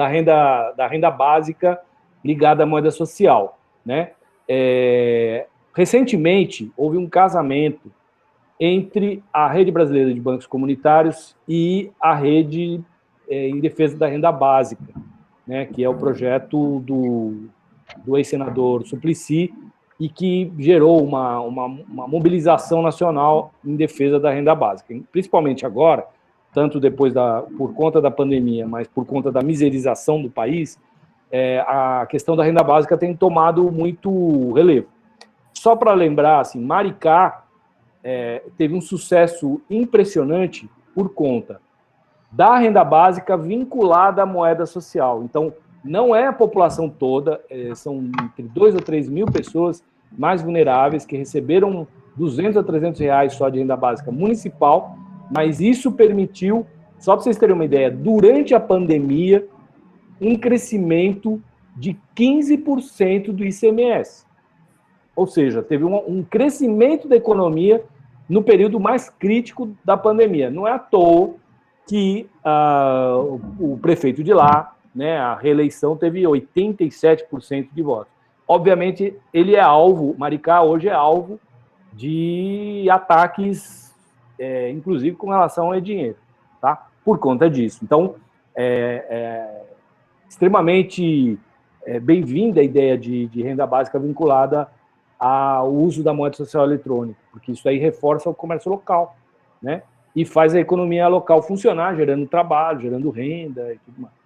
renda básica ligada à moeda social, né? Recentemente, houve um casamento entre a Rede Brasileira de Bancos Comunitários e a Rede em Defesa da Renda Básica, né, que é o projeto do ex-senador Suplicy, e que gerou uma mobilização nacional em defesa da renda básica. Principalmente agora, tanto depois por conta da pandemia, mas por conta da miserização do país, a questão da renda básica tem tomado muito relevo. Só para lembrar, assim, Maricá teve um sucesso impressionante por conta da renda básica vinculada à moeda social. Então, não é a população toda, são entre 2 ou 3 mil pessoas mais vulneráveis que receberam 200 a 300 reais só de renda básica municipal, mas isso permitiu, só para vocês terem uma ideia, durante a pandemia, um crescimento de 15% do ICMS. Ou seja, teve um crescimento da economia no período mais crítico da pandemia. Não é à toa que o prefeito de lá, né, a reeleição, teve 87% de votos. Obviamente, ele é alvo, Maricá hoje é alvo de ataques, inclusive com relação ao dinheiro, tá? Por conta disso. Então, extremamente bem-vinda a ideia de renda básica vinculada ao uso da moeda social eletrônica, porque isso aí reforça o comércio local, né? E faz a economia local funcionar, gerando trabalho, gerando renda e tudo mais.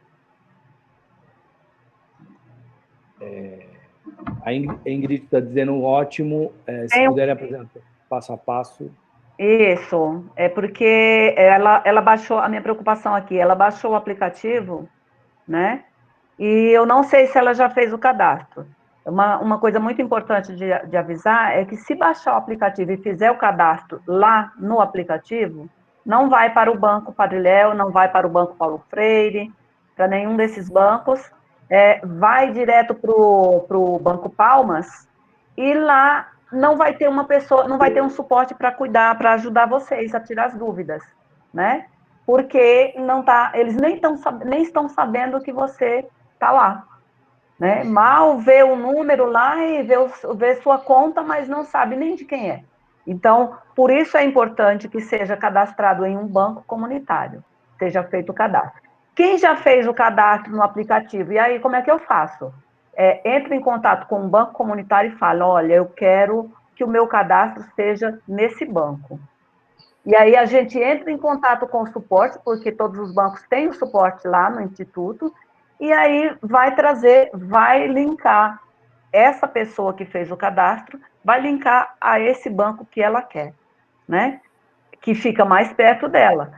A Ingrid está dizendo ótimo, se puderem apresentar passo a passo. Isso, é porque ela baixou, a minha preocupação aqui, ela baixou o aplicativo, né? E eu não sei se ela já fez o cadastro. Uma coisa muito importante de avisar é que se baixar o aplicativo e fizer o cadastro lá no aplicativo, não vai para o Banco Padre Léo, não vai para o Banco Paulo Freire, para nenhum desses bancos, vai direto para o Banco Palmas, e lá não vai ter uma pessoa, não vai ter um suporte para cuidar, para ajudar vocês a tirar as dúvidas, né? Porque eles nem estão sabendo que você está lá, né? Mal vê o número lá e vê sua conta, mas não sabe nem de quem é. Então, por isso é importante que seja cadastrado em um banco comunitário, seja feito o cadastro. Quem já fez o cadastro no aplicativo, e aí como é que eu faço? Entre em contato com um banco comunitário e fala, olha, eu quero que o meu cadastro seja nesse banco. E aí a gente entra em contato com o suporte, porque todos os bancos têm o suporte lá no Instituto, e aí vai linkar essa pessoa que fez o cadastro, vai linkar a esse banco que ela quer, né? Que fica mais perto dela.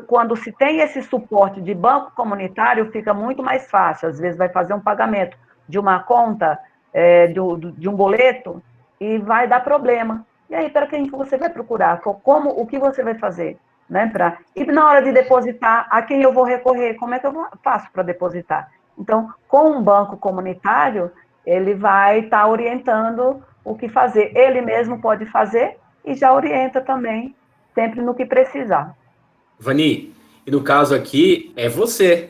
quando se tem esse suporte de banco comunitário, fica muito mais fácil. Às vezes vai fazer um pagamento de uma conta, de um boleto, e vai dar problema. E aí, para quem você vai procurar? O que você vai fazer? Né, e na hora de depositar, a quem eu vou recorrer? Como é que eu faço para depositar? Então, com um banco comunitário, ele vai estar orientando o que fazer. Ele mesmo pode fazer e já orienta também, sempre no que precisar. Vani, e no caso aqui, é você,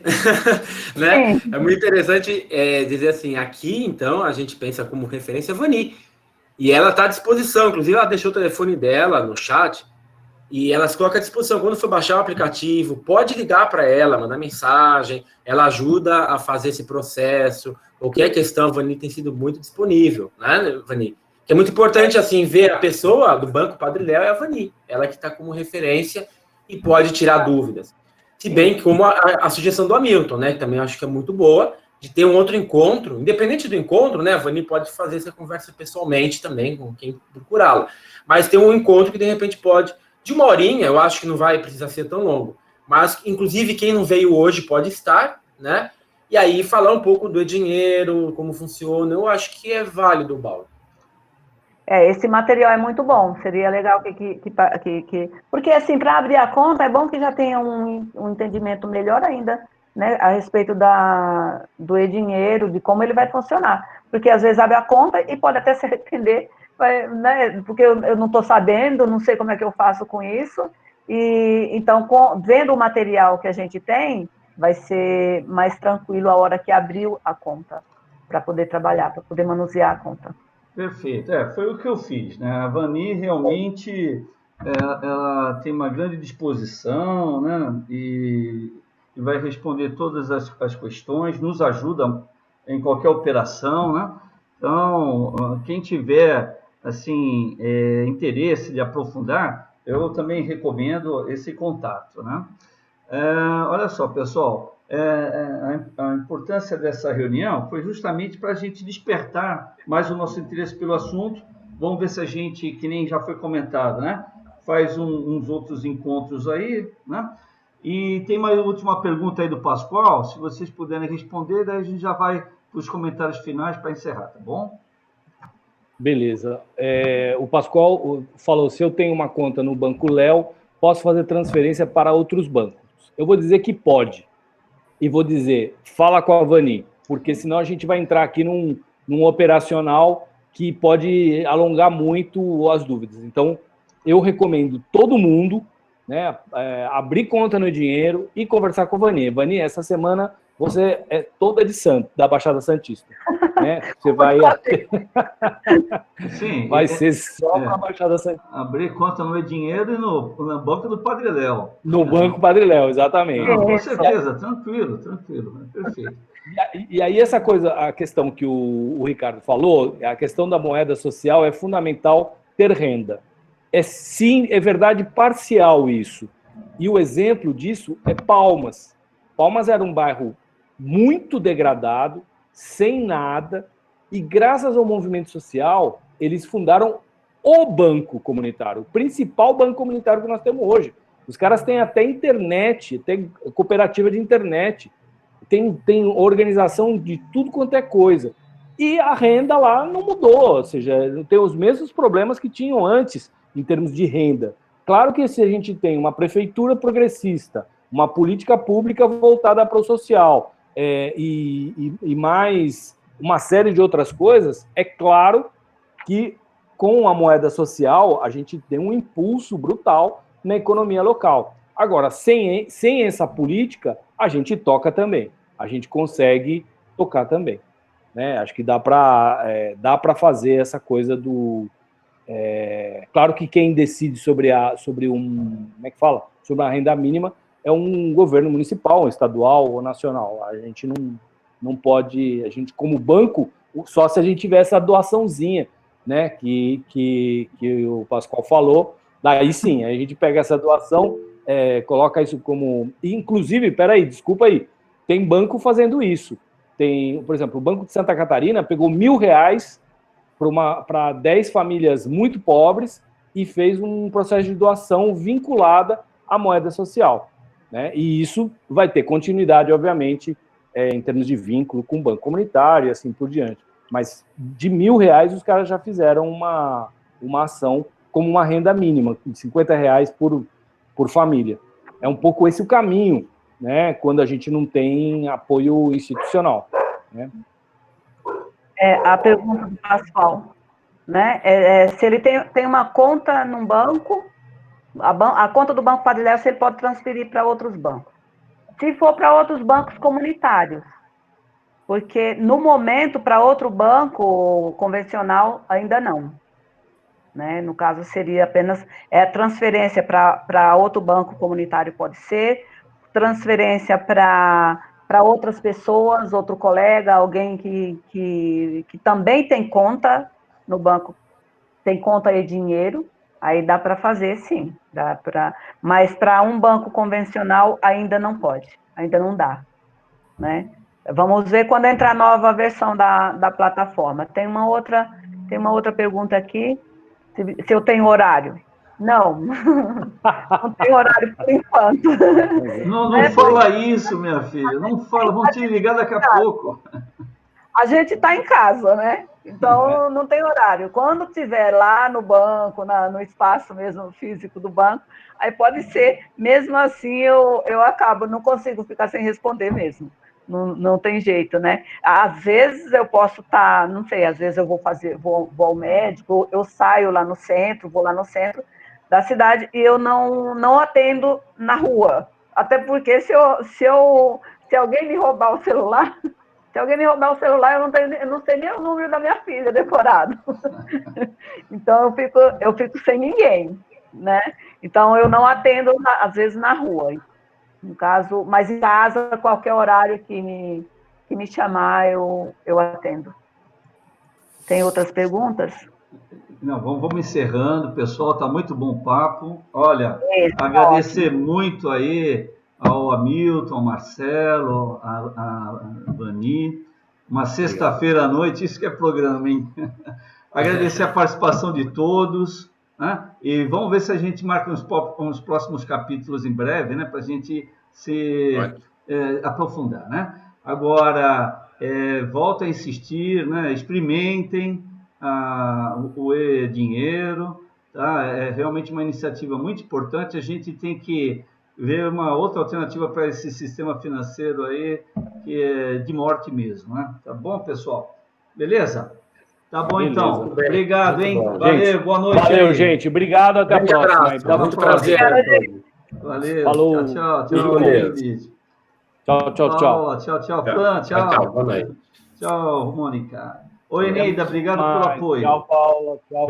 né? É muito interessante dizer assim, aqui, então, a gente pensa como referência a Vani, e ela está à disposição, inclusive ela deixou o telefone dela no chat, e ela se coloca à disposição. Quando for baixar o aplicativo, pode ligar para ela, mandar mensagem, ela ajuda a fazer esse processo. Qualquer questão, a Vani tem sido muito disponível, né, Vani? Que é muito importante, assim, ver a pessoa do Banco Padre Léo é a Vani, ela que está como referência e pode tirar dúvidas. Se bem que como a sugestão do Hamilton, né, que também acho que é muito boa, de ter um outro encontro, independente do encontro, né, a Vani pode fazer essa conversa pessoalmente também com quem procurá-la, mas tem um encontro que, de repente, pode... De 1 horinha, eu acho que não vai precisar ser tão longo. Mas, inclusive, quem não veio hoje pode estar, né? E aí, falar um pouco do dinheiro, como funciona. Eu acho que é válido, Paulo. Esse material é muito bom. Seria legal porque, assim, para abrir a conta, é bom que já tenha um entendimento melhor ainda, né? A respeito do e-dinheiro, de como ele vai funcionar. Porque, às vezes, abre a conta e pode até se arrepender, né, porque eu não estou sabendo, não sei como é que eu faço com isso, e então, vendo o material que a gente tem, vai ser mais tranquilo a hora que abriu a conta, para poder trabalhar, para poder manusear a conta. Perfeito, foi o que eu fiz, né? A Vani realmente, ela tem uma grande disposição, né? E vai responder todas as questões, nos ajuda em qualquer operação, né? Então, quem tiver assim, interesse de aprofundar, eu também recomendo esse contato, né? Olha só, pessoal, a importância dessa reunião foi justamente para a gente despertar mais o nosso interesse pelo assunto. Vamos ver se a gente, que nem já foi comentado, né? Faz uns outros encontros aí, né? E tem uma última pergunta aí do Pascoal, se vocês puderem responder, daí a gente já vai para os comentários finais para encerrar, tá bom? Beleza. O Pascoal falou, se eu tenho uma conta no Banco Léo, posso fazer transferência para outros bancos? Eu vou dizer que pode. E vou dizer, fala com a Vani, porque senão a gente vai entrar aqui num operacional que pode alongar muito as dúvidas. Então, eu recomendo todo mundo, né, abrir conta no e-dinheiro e conversar com a Vani. Vani, essa semana você é toda de santo, da Baixada Santista. Né? Você vai... Sim, vai ser só para a Baixada Santista. Abrir conta no e-dinheiro e no Banco do Padre Léo. No Banco Padre Léo, exatamente. Não, com certeza, tranquilo, né? Perfeito. E aí essa coisa, a questão que o Ricardo falou, a questão da moeda social é fundamental ter renda. Sim, é verdade parcial isso. E o exemplo disso é Palmas. Palmas era um bairro muito degradado, sem nada, e graças ao movimento social, eles fundaram o banco comunitário, o principal banco comunitário que nós temos hoje. Os caras têm até internet, tem cooperativa de internet, tem organização de tudo quanto é coisa. E a renda lá não mudou, ou seja, tem os mesmos problemas que tinham antes, em termos de renda. Claro que se a gente tem uma prefeitura progressista, uma política pública voltada para o social, e mais uma série de outras coisas, é claro que com a moeda social a gente tem um impulso brutal na economia local. Agora, sem essa política, a gente toca também, a gente consegue tocar também. Né? Acho que dá para fazer essa coisa do... claro que quem decide sobre como é que fala? Sobre a renda mínima é um governo municipal, estadual ou nacional. A gente não pode, a gente como banco, só se a gente tiver essa doaçãozinha, né, que o Pascoal falou, daí sim, a gente pega essa doação, coloca isso como... Inclusive, peraí, desculpa aí, tem banco fazendo isso. Tem, por exemplo, o Banco de Santa Catarina pegou R$1.000 para 10 famílias muito pobres e fez um processo de doação vinculada à moeda social, né? E isso vai ter continuidade, obviamente, em termos de vínculo com o banco comunitário e assim por diante. Mas de R$1.000 os caras já fizeram uma ação como uma renda mínima, de R$50 por família. É um pouco esse o caminho, né, quando a gente não tem apoio institucional, né? A pergunta do Pascoal, né? Se ele tem uma conta num banco, a conta do Banco Padre Léo, ele pode transferir para outros bancos. Se for para outros bancos comunitários, porque no momento, para outro banco convencional, ainda não. Né? No caso, seria apenas transferência para outro banco comunitário, pode ser, transferência para outras pessoas, outro colega, alguém que também tem conta no banco, tem conta e dinheiro, aí dá para fazer, sim. Mas para um banco convencional ainda não pode, ainda não dá. Né? Vamos ver quando entrar a nova versão da plataforma. Tem uma outra pergunta aqui, se eu tenho horário. Não, não tem horário por enquanto. Não fala isso, minha filha, não fala, vão te ligar daqui a pouco. A gente está em casa, né? Então não tem horário. Quando estiver lá no banco, no espaço mesmo físico do banco, aí pode ser, mesmo assim eu acabo, não consigo ficar sem responder mesmo. Não tem jeito, né? Às vezes eu posso estar, não sei, às vezes eu vou ao médico, eu saio lá no centro, vou lá no centro da cidade e eu não atendo na rua. Até porque se alguém me roubar o celular, eu não sei nem o número da minha filha decorado. Então eu fico sem ninguém, né? Então eu não atendo, às vezes, na rua. No caso, mas em casa, qualquer horário que me chamar, eu atendo. Tem outras perguntas? Não, vamos encerrando, pessoal, tá muito bom o papo. Olha, agradecer muito aí ao Hamilton, ao Marcelo, a Vani. Uma sexta-feira à noite, isso que é programa, hein? Agradecer a participação de todos, né? E vamos ver se a gente marca uns próximos capítulos em breve, né? Para a gente se aprofundar, né? Agora, volto a insistir, né? Experimentem o e-dinheiro, tá? É realmente uma iniciativa muito importante. A gente tem que ver uma outra alternativa para esse sistema financeiro aí, que é de morte mesmo, né? Tá bom, pessoal? Beleza? Tá bom, beleza, então. Obrigado, hein? Bom. Valeu, gente, boa noite. Valeu, aí. gente. Obrigado, até a próxima. Muito prazer. Valeu. Falou. Tchau. Tchau, Fran. Tchau. Tchau, Mônica. Oi, Neida. Obrigado pelo apoio. Tchau, Paula. Tchau.